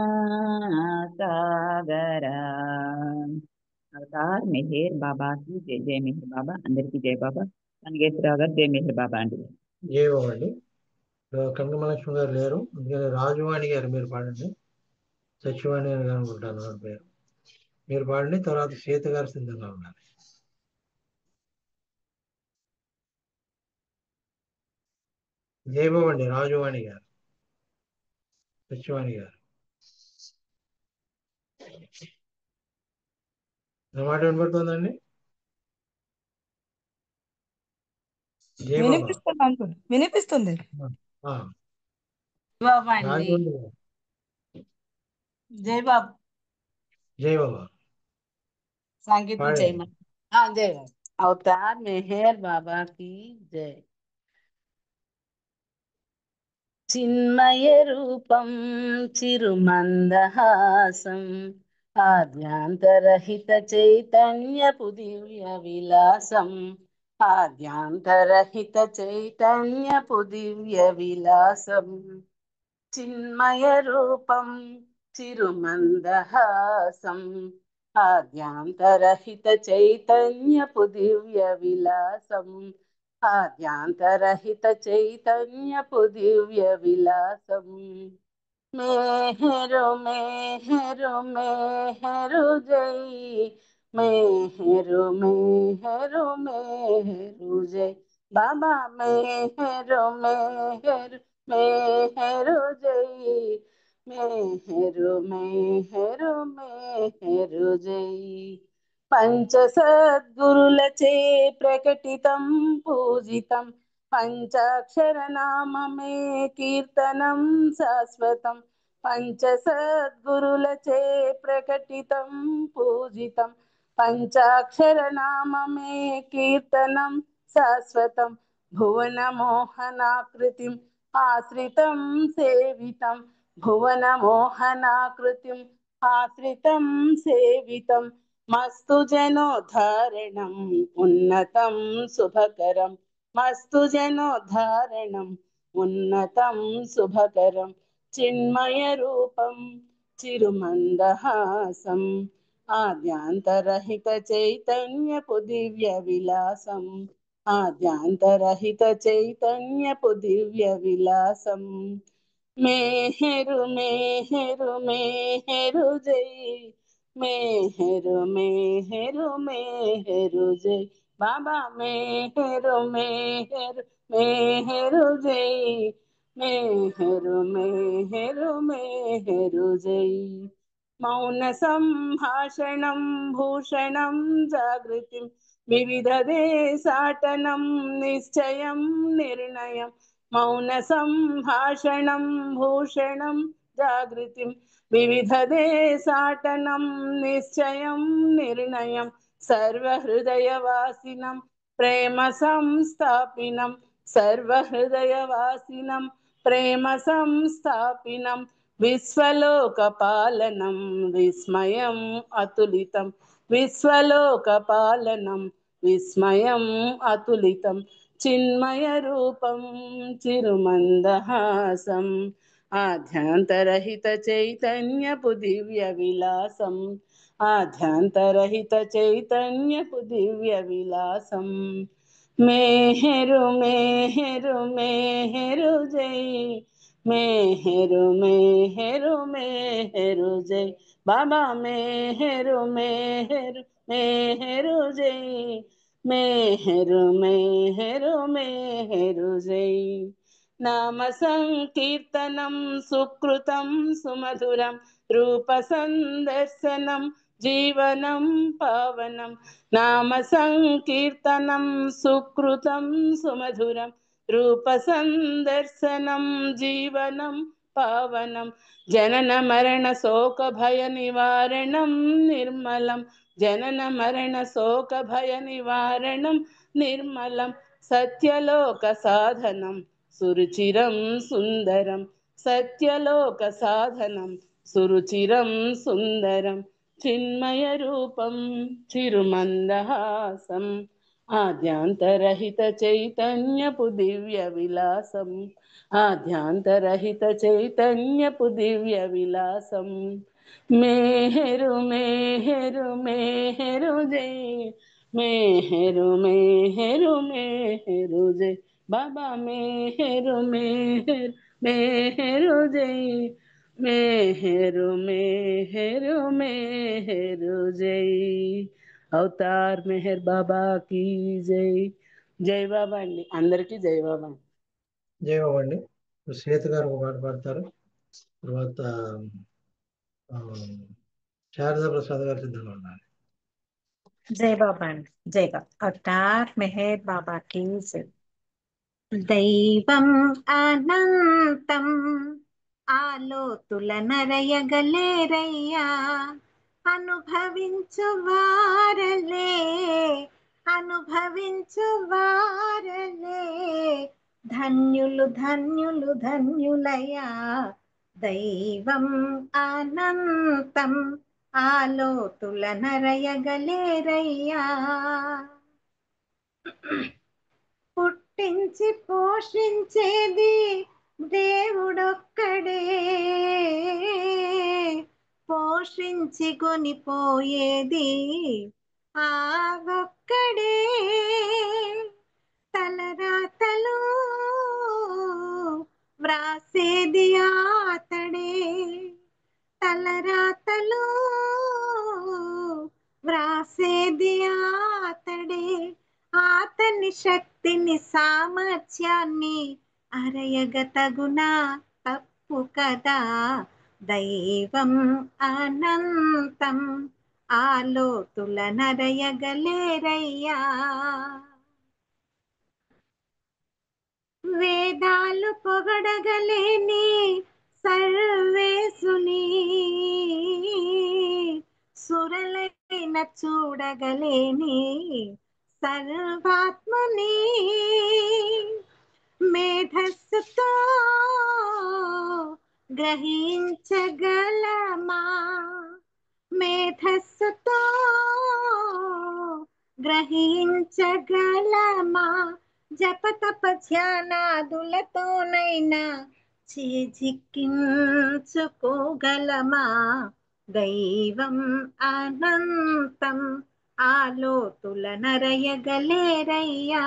Speaker 8: సాగర. అవతార్ మెహర్ బాబాకి జై. జై మెహర్ బాబా. అందరికీ జై బాబా. కనగేశ్వరరావు గారు జై మెహర్ బాబా అండి.
Speaker 1: జై బాబా అండి. కనకమలక్ష్మి గారు లేరు, అందుకని రాజవాణి గారు మీరు పాడండి. సత్యవాణి గారు అనుకుంటాను వారి పేరు. మీరు పాడండి, తర్వాత సీత గారు సిద్ధంగా ఉన్నారు. జయబాబు అండి, రాజువాణి గారు, సత్యవాణి గారు. నా మాట వినపడుతుందండి? జయబాబా.
Speaker 7: వినిపిస్తుంది అంకుల్, వినిపిస్తుంది.
Speaker 1: ఆ,
Speaker 7: బాబా అండి,
Speaker 1: రాజువాణి గారు.
Speaker 7: జై బాబు.
Speaker 1: జయబాబా
Speaker 7: సంగీతం
Speaker 1: పాడండి.
Speaker 7: చేయమని. జై బాబు. అవతార్ మెహర్ బాబా की जय. చిన్మయ రూపం చిరుమందహాసం ఆద్యాంతరహిత చైతన్యపు దివ్య విలాసం ఆద్యాంతరహిత చైతన్యపు దివ్య విలాసం చిన్మయ రూపం చిరుమందహాసం ఆద్యాంతరహిత చైతన్యపు దివ్య విలాసం ఆద్యాంతరహిత చైతన్యపు దివ్య విలాసం మేహరు మేహరు మేహరు జై మేహరు మేహరు మేహరు జై బాబా మేహరు మేహరు మేహరు జై మేహరు మేహరు మేహరు జై పంచ సద్గురులచే ప్రకటితం పూజితం పంచాక్షర నామమే కీర్తనం శాశ్వతం పంచ సద్గురులచే ప్రకటితం పూజితం పంచాక్షర నామమే కీర్తనం శాశ్వతం భువన మోహనాకృతిం ఆశ్రితం సేవితం భువన మోహనాకృతిం ఆశ్రితం సేవితం మస్తు జనోద్ధారణం ఉన్నతం శుభకరం మస్తు జనోద్ధారణం ఉన్నతం శుభకరం చిన్మయ రూపం చిరుమందహాసం ఆద్యాంతరహిత చైతన్యపు దివ్య విలాసం ఆద్యాంతరహిత చైతన్యపు దివ్య విలాసం మేహరు మేహరు మేహరు జై మేహరు మేహరు మేహరు జై బాబా మేహరు మేహరు మేహరు జై మేహరు మేహరు మేహరు జై మౌన సంభాషణం భూషణం జాగృతిం వివిధ దేశాటనం నిశ్చయం నిర్ణయం మౌన సంభాషణం భూషణం జాగృతిం వివిధ దేశాటనం నిశ్చయం నిర్ణయం సర్వహృదయవాసినం ప్రేమ సంస్థాపినం సర్వహృదయవాసినం ప్రేమ సంస్థాపినం విశ్వలోకపాలనం విస్మయం అతులితం విశ్వలోకపాలనం విస్మయం అతులితం చిన్మయ రూపం చిరుమందహాసం ఆధ్యాంతరహిత చైతన్యపు దివ్య విలాసం ఆధ్యాంతరహిత చైతన్యపు దివ్య విలాసం మేహరు మేహరు మేహరు జై మేహరు మేహరు మేహరు జై బాబా మేహరు మేహరు మేహరు జై మేహరు మేహరు మేహరు జై నామ సంకీర్తనం సుకృతం సుమధురం రూప సందర్శనం జీవనం పావనం నామ సంకీర్తనం సుకృతం సుమధురం రూప సందర్శనం జీవనం పావనం జనన మరణ శోక భయ నివారణం నిర్మలం జనన మరణ శోక భయ నివారణం నిర్మలం సత్యలోక సాధనం సురుచిరం సుందరం సత్యలోక సాధనం సురుచిరం సుందరం చిన్మయ రూపం చిరుమందహాసం ఆద్యాంతరహిత చైతన్యపు దివ్య విలాసం ఆద్యాంతరహిత చైతన్యపు దివ్య విలాసం మేహరు మేహరు మేహరు జై మేహరు మేహరు మేహరు జై బాబా మేహరు మేహరు మేహరు జై మేహరు మేహరు మేహరు జై అవతార్ మెహర్ బాబా की జై జై బాబా అండి, అందరికీ జై బాబా.
Speaker 1: జయబాబు అండి. ఇప్పుడు శ్వేత గారు ఒక పాట పాడతారు. తర్వాత ఆ, శారదా ప్రసాద్ గారు సిద్ధంగా ఉన్నారు.
Speaker 4: జై బాబా అండి. జై బాబా. అవతార్ మెహర్ బాబా की जय. దైవం అనంతం ఆలోతుల నరయగలేరయ్యా, అనుభవించు వారలే ధన్యులు ధన్యులు ధన్యులయా. దైవం అనంతం ఆలోతుల నరయగలేరయ్యా, పుట్టించి పోషించేది దేవుడొక్కడే, పోషించి కొనిపోయేది ఆ ఒక్కడే. తలరాతలు వ్రాసేది ఆతడే, తలరాతలు వ్రాసేది ఆతడే. ఆతని శక్తిని సామర్థ్యాన్ని అరయగ తగునా, తప్పు కదా. దైవం అనంతం ఆలోతుల నరయగలేరయ్యా, వేదాలు పొగడగలేని సర్వేసుని, సురలైన చూడగలేని సర్వాత్మని, మేధస్సుతో గ్రహించగలమా, మేధస్సుతో గ్రహించగలమా. జపతప ధ్యానాదులతోనైనా చేజిక్కించుకోగలమా. దైవం అనంతం ఆలోతుల నరయగలేరయ్యా,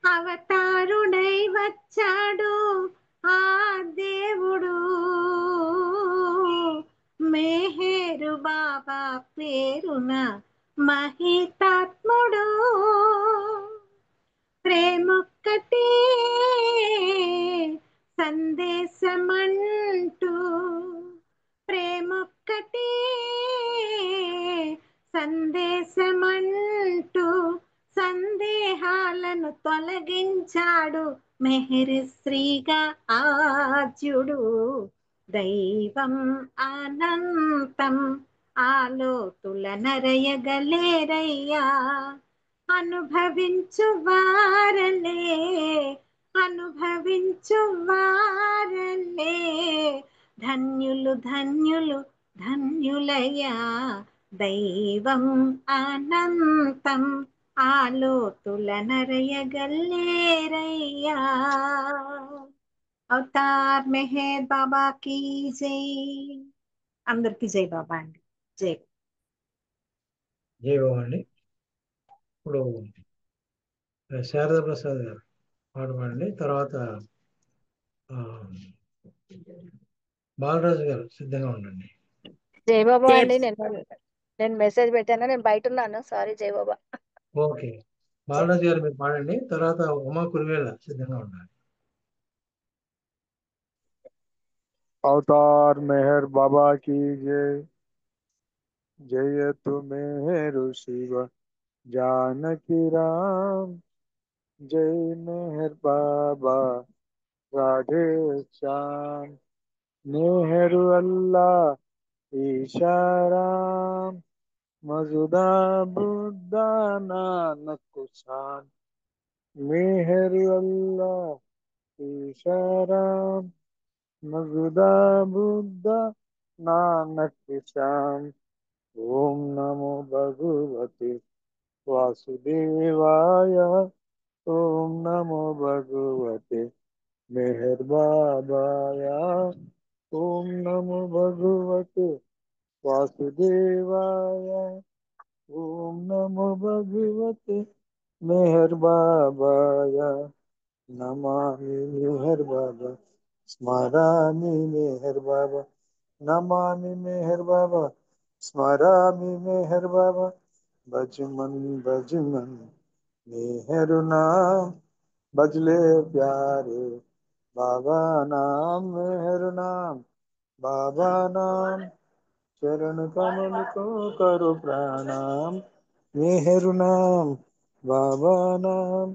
Speaker 4: అవతారుడై వచ్చాడు ఆ దేవుడు, మెహేరు బాబా పేరున మహితాత్ముడు. ప్రేమొక్కటే సందేశమంటూ, ప్రేమొక్కటే సందేశమంటూ సందేహాలను తొలగించాడు మెహర్ శ్రీగా ఆద్యుడు. దైవం అనంతం ఆలోతుల నరయగలేరయ్యా, అనుభవించు వారలే ధన్యులు ధన్యులు ధన్యులయా. దైవం అనంతం ఆలోతుల నరయగలేరయ్యా. అవతార్ మెహర్ బాబా की జై. అందరికి జై బాబా అండి. జై.
Speaker 1: జయబాబు అండి. ఇప్పుడు శారదా ప్రసాద్ గారు పాట పాడండి. తర్వాత బాలరాజు గారు సిద్ధంగా ఉండండి.
Speaker 9: జై బాబా
Speaker 4: జై
Speaker 9: అండి. నేను మెసేజ్ పెట్టాను, నేను బయట ఉన్నాను, సారీ. జై బాబా.
Speaker 1: ఓకే, బాలరాజు గారు మీరు పాడండి. తర్వాత ఉమా కురివేల సిద్ధంగా ఉండాలి.
Speaker 10: अवतार मेहर बाबा की जय. जय मेहर शिव जानकी राम. जय मेहर बाबा राधे श्याम. मेहर अल्लाह ईशा राम. मजुदा बुद्धा नानक शाम. मेहर अल्लाह ईशा राम. मजुदा बुद्धा नानक श्याम. ओम नमो भगवते वासुदेवाय. ओम नमो भगवते मेहर बाबाय. ओम नमो भगवते वासुदेवाय. ओम नमो भगवते मेहर बाबाय. नमामि मेहर बाबा स्मरामि मेहर बाबा. नमामि मेहर बाबा स्मरामि मेहर बाबा. भजमन भजमन मेहर नाम. बजले प्यारे बाबा नाम मेहर नाम बाबा नाम चरण कमल को करो प्रणाम मेहर नाम बाबा नाम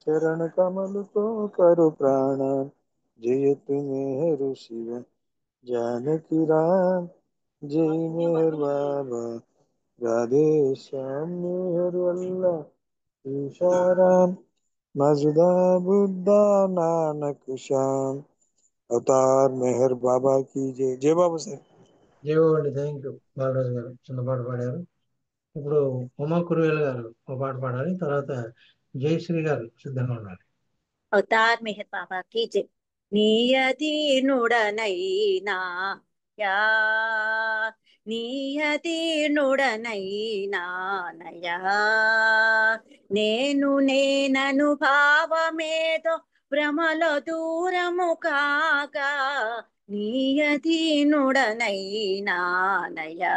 Speaker 10: चरण कमल को करो प्रणाम जयत मेहर शिव जानकी राम जय मेहर बाबा राधे श्याम मेहर अल्लाह ईशाराम मजदा बुद्धा नानक श्याम अवतार मेहर बाबा की जय जय बाबा साहब
Speaker 1: జై బాబా అండి. థ్యాంక్ యూ బాలరాజు గారు, చిన్న పాట పాడారు. ఇప్పుడు ఉమా కురువేల గారు ఒక పాట పాడాలి. తర్వాత జయశ్రీ గారు సిద్ధంగా ఉన్నారు.
Speaker 4: అవతార్ మెహర్ బాబా की जय నీయదీనుడనైనా యా నీయదీనుడనైనా నయా నేనను భావమేదో భ్రమలో దూరము కాగా నీయదీనుడనైనా నయా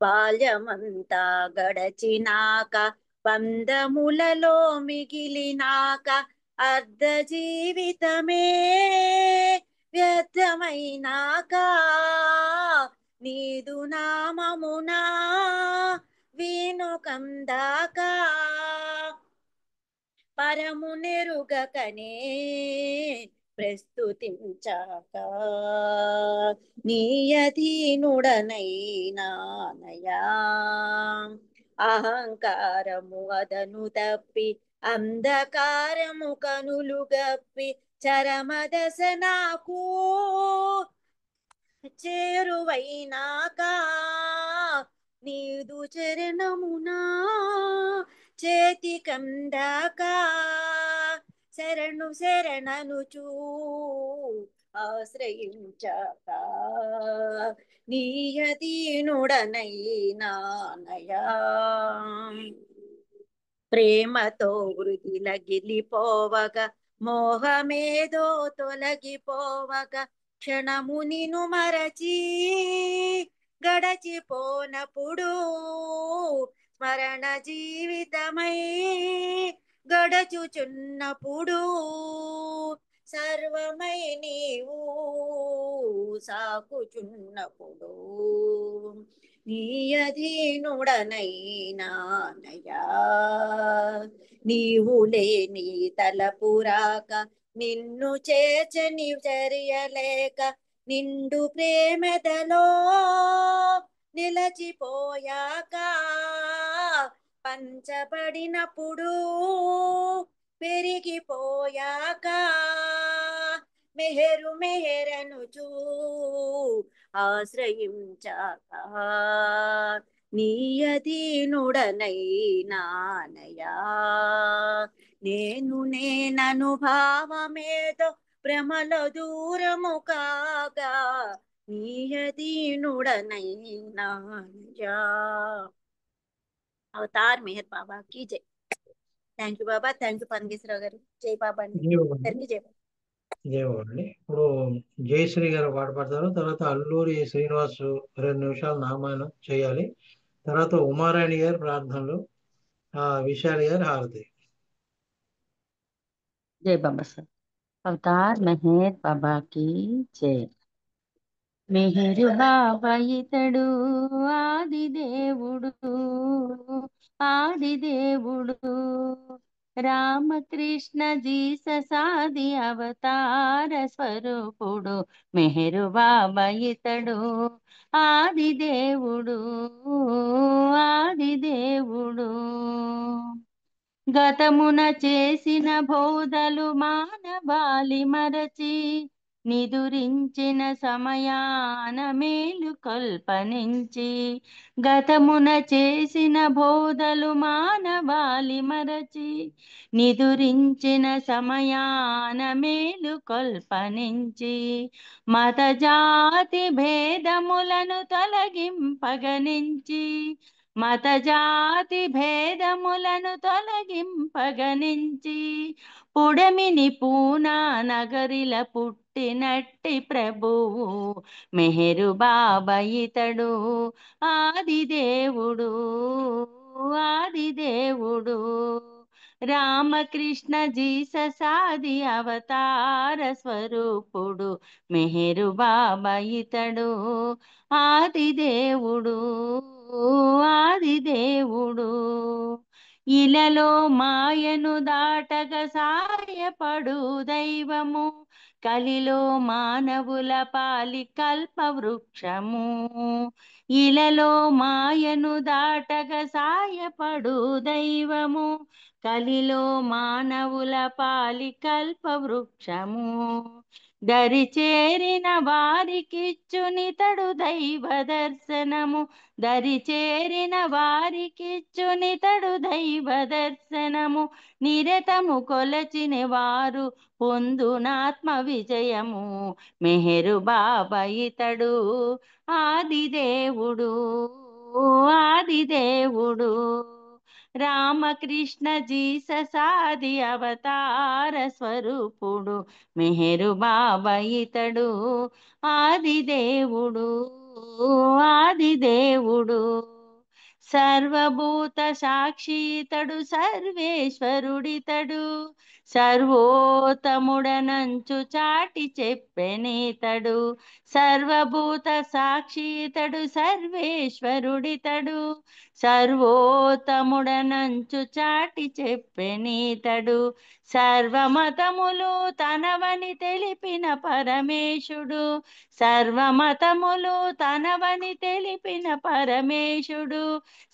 Speaker 4: బాల్యమంతా గడచినాక బంధములలో మిగిలినాక అర్ధ జీవితమే వ్యర్థమైనాక నీదు నామమునా వీణుకందాక పరమునెరుగకనే ప్రస్తుతించాక నీయధీనుడనైనా నయా అహంకారము అదను తప్పి అంధకారము కనులు గప్పి చరమదశ నాకు చేరువైనాక నీదు చరణమునా చేతికందాక శరణు శరణనుచూ ఆశ్రయించాక నీయదీనుడనైనా నయా ప్రేమతో వృదిలగిలిపోవగా మోహమేదో తొలగిపోవగా క్షణము నిను మరచి గడచిపోనప్పుడు స్మరణ జీవితమై గడచుచున్నప్పుడు సర్వమై నీవు సాకుచున్నప్పుడు నీయధీనుడనైనా నయా నీవు లేని తలపురాక నిన్ను చేర్చని చర్యలేక నిండు ప్రేమదలో నిలచిపోయాక పంచబడినప్పుడు పెరిగిపోయాక మెహరు మెహరనుచూ ఆశ్రయించాక నీయధీనుడనైనా నయా నేనను భావమేదో భ్రమలో దూరము కాగా నీయధీనుడనైనా నయా అవతార్ మెహర్ బాబా की जय thank you Baba thank you Pangeshwararao గారు జై బాబా అండి
Speaker 1: జై బాబా అండి.
Speaker 4: అందరికీ జై బాబా
Speaker 1: జై బాబా అండి. ఇప్పుడు జయశ్రీ గారు పాట పాడతారు. తర్వాత అల్లూరి శ్రీనివాస్ 2 నిమిషాలు నామాయణం చేయాలి. తర్వాత ఉమారాణి గారు ప్రార్థనలు, విశాలి గారు హారతి.
Speaker 8: जय बाबा साहब अवतार मेहर बाबा की जय మెహరు బాబా ఇతడు ఆదిదేవుడు రామకృష్ణ జీససాది అవతార స్వరూపుడు మెహరు బాబా ఇతడు ఆదిదేవుడు గతమున చేసిన బోధలు మానవాళి మరచి నిదురించిన సమయాన మేలు కల్పనించి గతమున చేసిన బోధలు మానవాళి మరచి నిదురించిన సమయాన మేలు కల్పనించి మత జాతి భేదములను తొలగింపగనించి మత జాతి భేదములను తొలగింపగనించి పుడమిని పూనా నగరిల పుట్టినట్టి ప్రభువు మెహరు బాబా ఇతడు ఆదిదేవుడు
Speaker 11: రామకృష్ణ జీససాది అవతార స్వరూపుడు మెహరు బాబా ఇతడు ఆదిదేవుడు ఆదిదేవుడు ఇలలో మాయను దాటగ సాయపడు దైవము కలిలో మానవుల పాలి కల్ప వృక్షము ఇలలో మాయను దాటగ సాయపడు దైవము కలిలో మానవుల పాలి కల్ప వృక్షము దరి చేరిన వారికిచ్చునితడు దైవ దర్శనము దరి చేరిన వారికిచ్చునితడు దైవ దర్శనము నిరతము కొలచిన వారు పొందునాత్మ విజయము మెహరు బాబా ఇతడు ఆదిదేవుడు ఆదిదేవుడు రామకృష్ణ జీససాది అవతార స్వరూపుడు మెహరు బాబా ఇతడు ఆదిదేవుడు ఆదిదేవుడు సర్వభూత సాక్షి ఇతడు సర్వేశ్వరుడితడు సర్వోత్తముడనంచు చాటి చెప్పెనితడు సర్వభూత సాక్షి ఇతడు సర్వేశ్వరుడితడు సర్వోత్తముడనంచు చాటి చెప్పెనితడు సర్వమతములు తనవని తెలిపిన పరమేశుడు సర్వమతములు తనవని తెలిపిన పరమేశుడు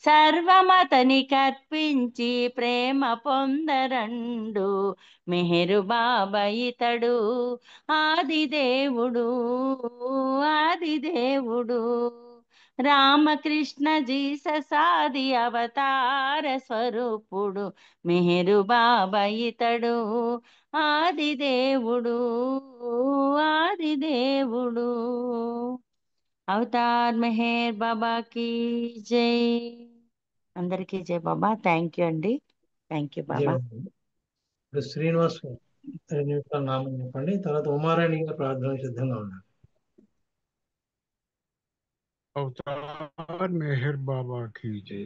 Speaker 11: సర్వమతని కర్పించి ప్రేమ పొందరండు మెహరు బాబా ఇతడు ఆదిదేవుడు ఆదిదేవుడు రామకృష్ణ జీససాది అవతార స్వరూపుడు మెహరు బాబా ఇతడు ఆదిదేవుడు ఆదిదేవుడు అవతార్ మెహర్ బాబా కి జై అందరికీ జై బాబా థ్యాంక్ యూ అండి థ్యాంక్ యూ
Speaker 1: జై
Speaker 11: బాబా
Speaker 1: బాబా. ఇప్పుడు శ్రీనివాస్ 2 నిమిషాలు నామం చెప్పండి. తర్వాత ఉమారాణి గారు ప్రార్థన సిద్ధంగా ఉన్నారు.
Speaker 12: अवतार मेहर बाबा की जय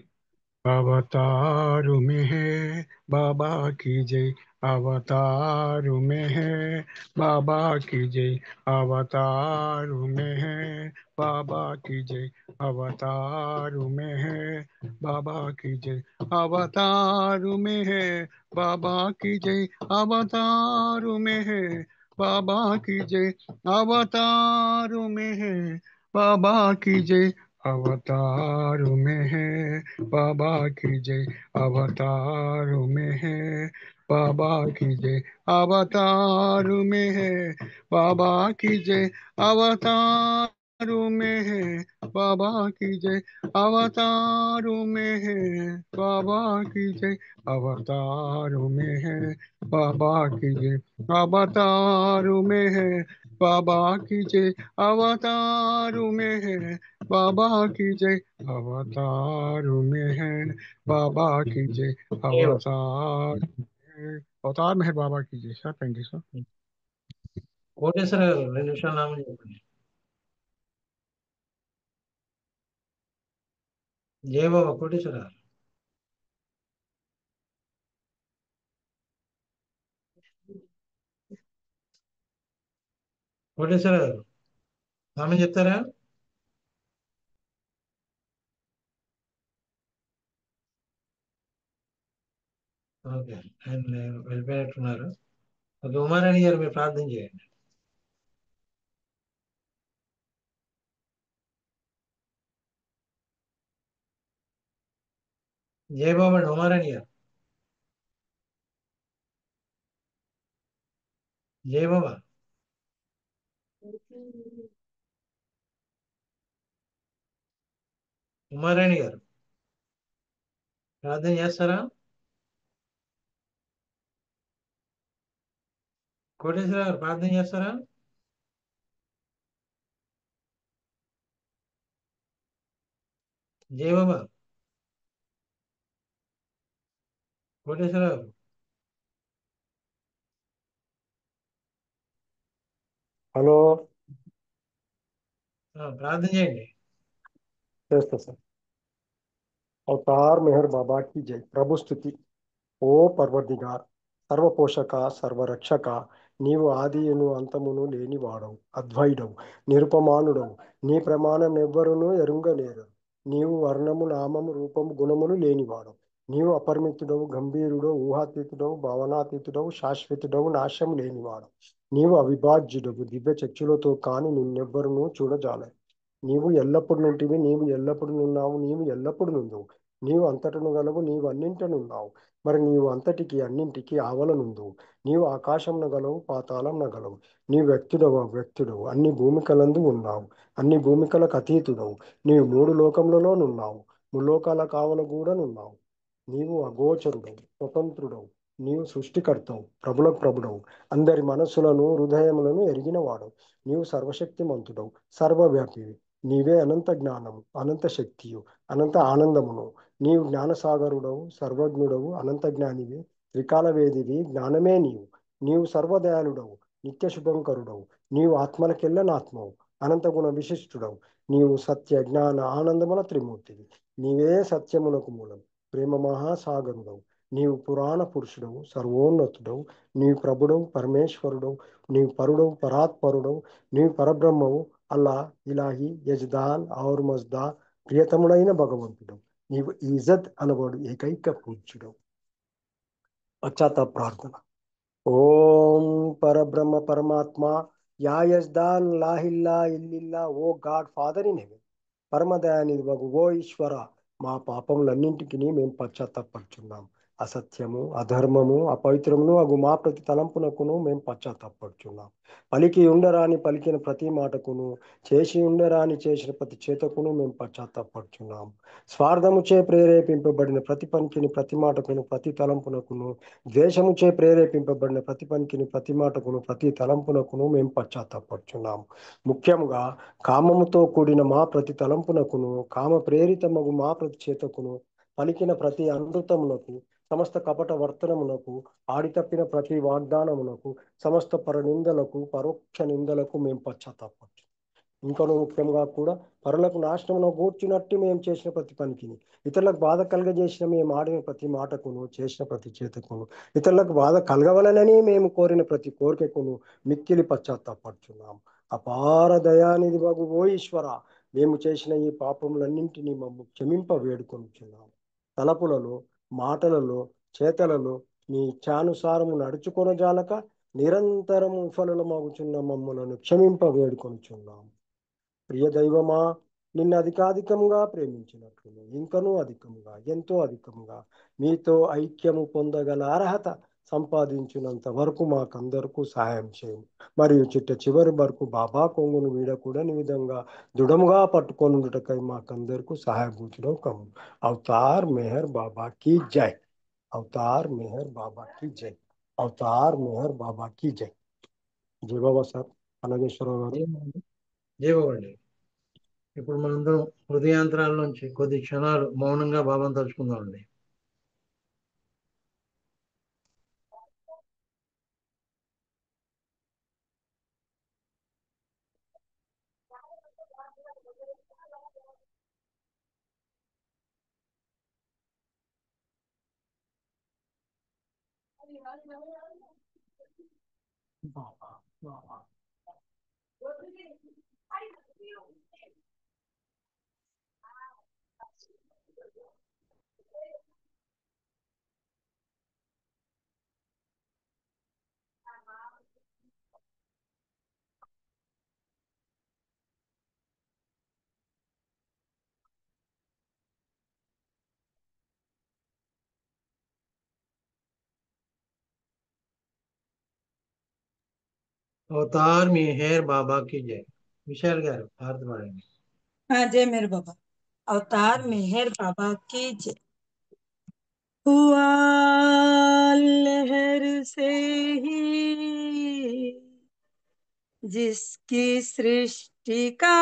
Speaker 12: अवतार में है बाबा की जय अवतार में है बाबा की जय अवतार में है बाबा की जय अवतार में है बाबा की जय अवतार में है बाबा की जय अवतार में है बाबा की जय अवतार में है बाबा की जय अवतार में है बाबा की जय अवतार में है बाबा की जय अवतार में है बाबा की जय अवतार में है बाबा की जय अवतार में है बाबा की जय अवतार में है बाबा की जय अवतार में है बाबा की जय अवतार में है बाबा की जय अवतार में है बाबा की जय अवतार अवतार में है बाबा की जय sir thank you sir
Speaker 1: Koteswara గారు 2 నిమిషాలు నామం చెప్పండి. జై బాబా కోటేశ్వర గారు. కోటేశ్వర గారు నామం చెప్తారా? ఓకే, ఆయన వెళ్ళిపోయినట్టున్నారు. ఓకే, ఉమారాణి గారు మీరు ప్రార్థన చేయండి. జై బాబా అండి ఉమారాణి గారు. జై బాబా. ఉమారాణి గారు ప్రార్థన చేస్తారా? కోటేశ్వర గారు ప్రార్థన చేస్తారా? జై బాబా. కోటేశ్వర గారు
Speaker 10: హలో
Speaker 1: ప్రార్థన చేయండి.
Speaker 10: చేస్తా సార్. अवतार मेहर बाबा की जय प्रभु स्तुति
Speaker 13: ఓ పర్వదిగార్, సర్వపోషక సర్వరక్షక, నీవు ఆదియును అంతమును లేనివాడవు, అద్వైడవు, నిరుపమానుడవు, నీ ప్రమాణం ఎవ్వరునూ ఎరుంగలేరు. నీవు వర్ణము నామము రూపము గుణములు లేనివాడవు. నీవు అపరిమితుడవు, గంభీరుడవు, ఊహాతీతుడవు, భావనాతీతుడవు, శాశ్వతుడవు, నాశం లేనివాడవు. నీవు అవిభాజ్యుడవు, దివ్య చక్షులతో కాని నిన్నెవ్వరునూ చూడజాలరు. నీవు ఎల్లప్పుడు నుంటివి, నీవు ఎల్లప్పుడు నున్నావు, నీవు ఎల్లప్పుడు నుండువు. నీవు అంతటను గలవు, నీవు అన్నింటనున్నావు, మరి నీవు అంతటికి అన్నింటికి ఆవలనుందువు. నీవు ఆకాశంన గలవు, పాతాళంన గలవు. నీవు వ్యక్తుడవు, అవ్యక్తుడవు, అన్ని భూమికలందు ఉన్నావు, అన్ని భూమికలకు అతీతుడవు. నీవు మూడు లోకములలోనున్నావు, ముల్లోకాల కావల కూడా నున్నావు. నీవు అగోచరుడవు, స్వతంత్రుడవు, నీవు సృష్టికర్తవు, ప్రభులకు ప్రభుడవు, అందరి మనస్సులను హృదయములను ఎరిగినవాడవు. నీవు సర్వశక్తిమంతుడవు, సర్వవ్యాపివి. నీవే అనంత జ్ఞానము, అనంత శక్తియు, అనంత ఆనందమును. నీవు జ్ఞానసాగరుడవు, సర్వజ్ఞుడవు, అనంత జ్ఞానివి, త్రికాలవేదివి, జ్ఞానమే నీవు. నీవు సర్వదయాళుడవు, నిత్య శుభంకరుడవు, నీవు ఆత్మలకెల్లనాత్మవు, అనంత గుణ విశిష్టుడవు. నీవు సత్య జ్ఞాన ఆనందముల త్రిమూర్తివి. నీవే సత్యమునకు మూలం, ప్రేమ మహాసాగరుడవు. నీవు పురాణ పురుషుడవు, సర్వోన్నతుడవు, నీవు ప్రభుడవు, పరమేశ్వరుడవు, నీవు పరుడవు, పరాత్పరుడవు, నీవు పరబ్రహ్మవు, అల్లా, ఇలాహి, యజ్దాన్, ఔర్ మజ్దా, ప్రియతముడైన భగవంతుడు. నీవు ఈజత్ అనబడు ఏకైక పూజ్యుడవు. పశ్చాత్తాప ప్రార్థన. ఓం పరబ్రహ్మ పరమాత్మ, యా యజ్దాన్ లాహిల్లా ఇల్లిల్లా, O God Father in heaven, పరమదయానిధి వగు ఓ ఈశ్వర, మా పాపములన్నింటికి మేము పశ్చాత్తాపడుచున్నాం. అసత్యము, అధర్మము, అపవిత్రమును అగు మా ప్రతి తలంపునకును మేము పశ్చాత్తాపడుచున్నాం. పలికి ఉండరాని పలికిన ప్రతి మాటకును, చేసి ఉండరాని చేసిన ప్రతి చేతకును మేము పశ్చాత్తాపడుచున్నాం. స్వార్థముచే ప్రేరేపింపబడిన ప్రతి పనికిని, ప్రతి మాటకును, ప్రతి తలంపునకును, ద్వేషముచే ప్రేరేపింపబడిన ప్రతి పనికిని, ప్రతి మాటకును, ప్రతి తలంపునకును మేము పశ్చాత్తాపడుచున్నాం. ముఖ్యంగా కామముతో కూడిన మా ప్రతి తలంపునకును, కామ ప్రేరితమగు మా ప్రతి చేతకును, పలికిన ప్రతి అనృతమునకు, సమస్త కపట వర్తనమునకు, ఆడితప్పిన ప్రతి వాగ్దానమునకు, సమస్త పరనిందలకు, పరోక్ష నిందలకు మేము పశ్చాత్తాపడుచున్నాం. ఇంకనూ ముఖ్యంగా కూడా పరులకు నాశనమును గూర్చినట్టు మేము చేసిన ప్రతి పనికిని, ఇతరులకు బాధ కలగజేసిన మేము ఆడిన ప్రతి మాటకును, చేసిన ప్రతి చేతకును, ఇతరులకు బాధ కలగవలనని మేము కోరిన ప్రతి కోరికకును మిక్కిలి పశ్చాత్తాపడుచున్నాం. అపార దయానిధి వగు ఓ ఈశ్వర, మేము చేసిన ఈ పాపములన్నింటినీ మమ్ము క్షమింప వేడుకొనుచున్నాం. తలపులలో, మాటలలో, చేతలలో నీ ఇచ్ఛానుసారము నడుచుకొనజాలక నిరంతరము విఫలమగుచున్న మమ్మలను క్షమింప వేడుకొనుచున్నాం. ప్రియ దైవమా, నిన్ను అధికాధికంగా ప్రేమించినట్లు ఇంకనూ అధికంగా, ఎంతో అధికంగా మీతో ఐక్యము పొందగల అర్హత సంపాదించినంత వరకు మాకందరకు సహాయం చేయము. మరియు చివరి వరకు బాబా కొంగును వీడకూడని విధంగా దృఢముగా పట్టుకొనుటకై మాకందరకు సహాయభూతుడు కము. అవతార్ మెహర్ బాబా కీ జై. అవతార్ మెహర్ బాబా కీ జై. అవతార్ మెహర్ బాబా కీ జై. జై బాబా సార్. అనగేశ్వరరావు గారు.
Speaker 1: జై బాబా అండి. ఇప్పుడు మనందరం హృదయాంతరాల నుంచి కొద్ది క్షణాలు మౌనంగా బాబాను తలుచుకుందామండి.
Speaker 13: బాబా బాబా
Speaker 1: అవతార్ మెహర్ బాబా की जय. విశాల్ గారు భారత పాడండి.
Speaker 14: जय मेरे बाबा। अवतार मेहर बाबा की जय। हुआ लहर से ही जिसकी सृष्टि का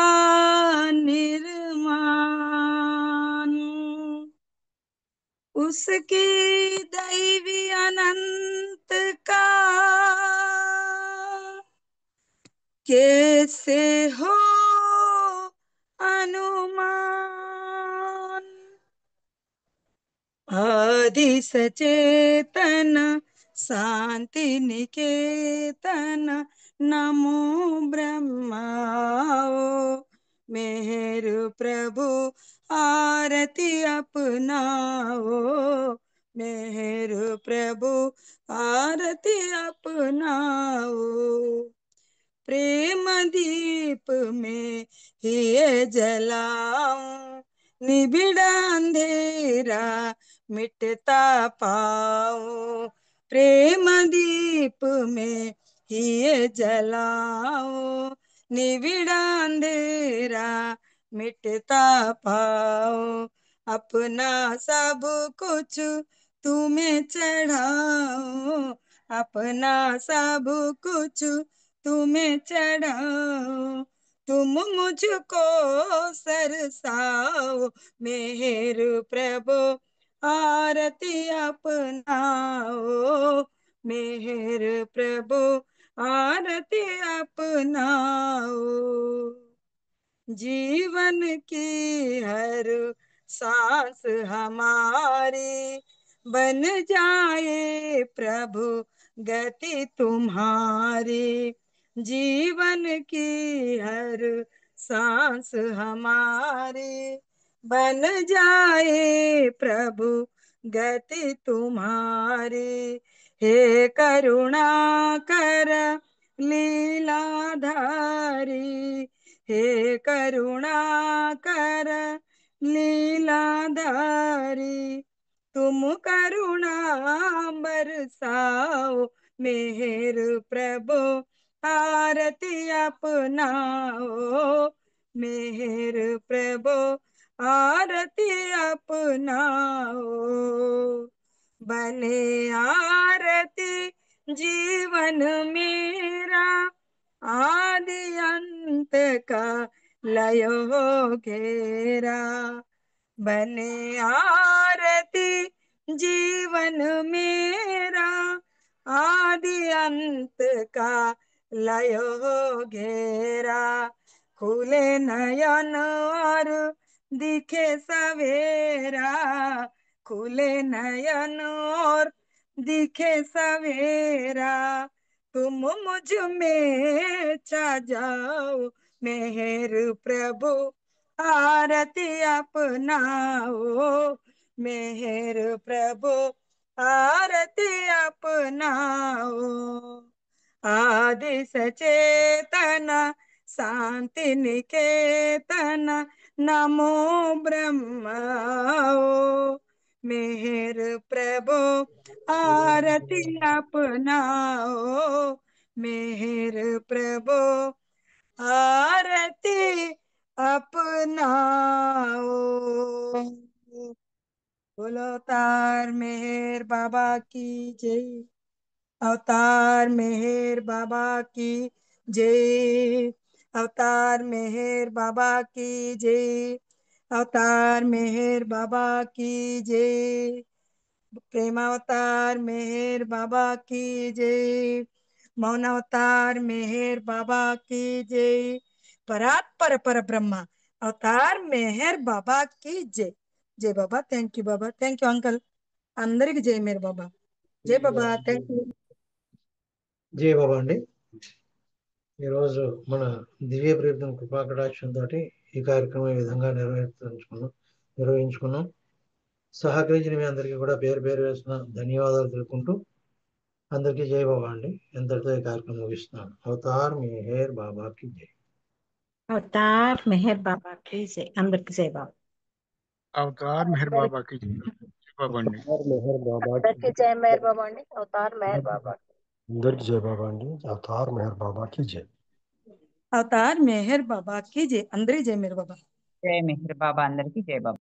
Speaker 14: निर्माण, उसकी दैवी अनंत का कैसे हो अनुमान। ఆది సచేతన శాంతి నికేతన నమో బ్రహ్మా मेहर प्रभु आरती अपनाओ मेहर प्रभु आरती अपनाओ प्रेम दीप में हिये जलाऊं निबिड़ा अंधेरा मिटता पाओ प्रेम दीप में हिये जलाओ निबिड़ा अंधेरा मिटता पाओ अपना सब कुछ तुम्हें चढ़ाओ अपना सब कुछ तुम्हें चढ़ाओ तुम मुझको सरसाओ मेहर प्रभु आरती अपनाओ मेहर प्रभु आरती अपनाओ जीवन की हर सांस हमारी बन जाए प्रभु गति तुम्हारी जीवन की हर सांस हमारी बन जाए प्रभु गति तुम्हारी हे करुणा कर लीलाधारी हे करुणा कर लीलाधारी तुम करुणा बरसाओ मेहर प्रभु आरती अपनाओ मेहर प्रभु आरती अपनाओ बने आरती जीवन मेरा आदि अंत का लयो घेरा बने आरती जीवन मेरा आदि अंत का लयो घेरा खुले नयन और दिखे सवेरा खुले नयन और दिखे सवेरा तुम मुझ में छा जाओ मेहर प्रभु आरती अपनाओ मेहर प्रभु आरती अपनाओ आदि सचेतन शांति निकेतन नमो ब्रह्माओ मेहर प्रभु आरती अपनाओ मेहर प्रभु आरती अपनाओ बोलो अवतार मेहर बाबा की जय अवतार मेहर बाबा की जय अवतार मेहर बाबा की जय अवतार मेहर बाबा की जय प्रेमावतार मेहर बाबा की जय मौन अवतार मेहर बाबा की जय परात्पर पर ब्रह्मा अवतार मेहर बाबा की जय जय Baba thank you Baba thank you uncle అందరికి జై మేర్ బాబా జై బాబా థ్యాంక్ యూ
Speaker 1: జై బాబా అండి. ఈరోజు మన దివ్య ప్రీతం కృపాకటాక్షంతో ఈ కార్యక్రమం ఈ విధంగా నిర్వహించుకున్నాం. సహకరించిన మీ అందరికీ కూడా పేరు పేరు వేసిన ధన్యవాదాలు తెలుపుకుంటూ అందరికీ జై బాబా అండి. ఎంతటితో ఈ కార్యక్రమం ముగిస్తున్నాను. అవతార్ మెహర్ బాబాకి జై.
Speaker 3: అవతార్ మెహర్ బాబా की जय అందరికి జై బాబా.
Speaker 12: अवतार मेहर बाबा की जय बाबा अंडी
Speaker 13: मेहर बाबा
Speaker 9: అందరికి జై మేర్ బాబా అండి అవతార్ మేర్ బాబా
Speaker 13: అందరికి జై బాబా అండి అవతార్ మెహర్ బాబా की जय
Speaker 14: అవతార్ మెహర్ బాబా की जय అందరికి జై మేర్ బాబా
Speaker 8: జయ మెహర్ బాబా అందరికీ జయ బాబా.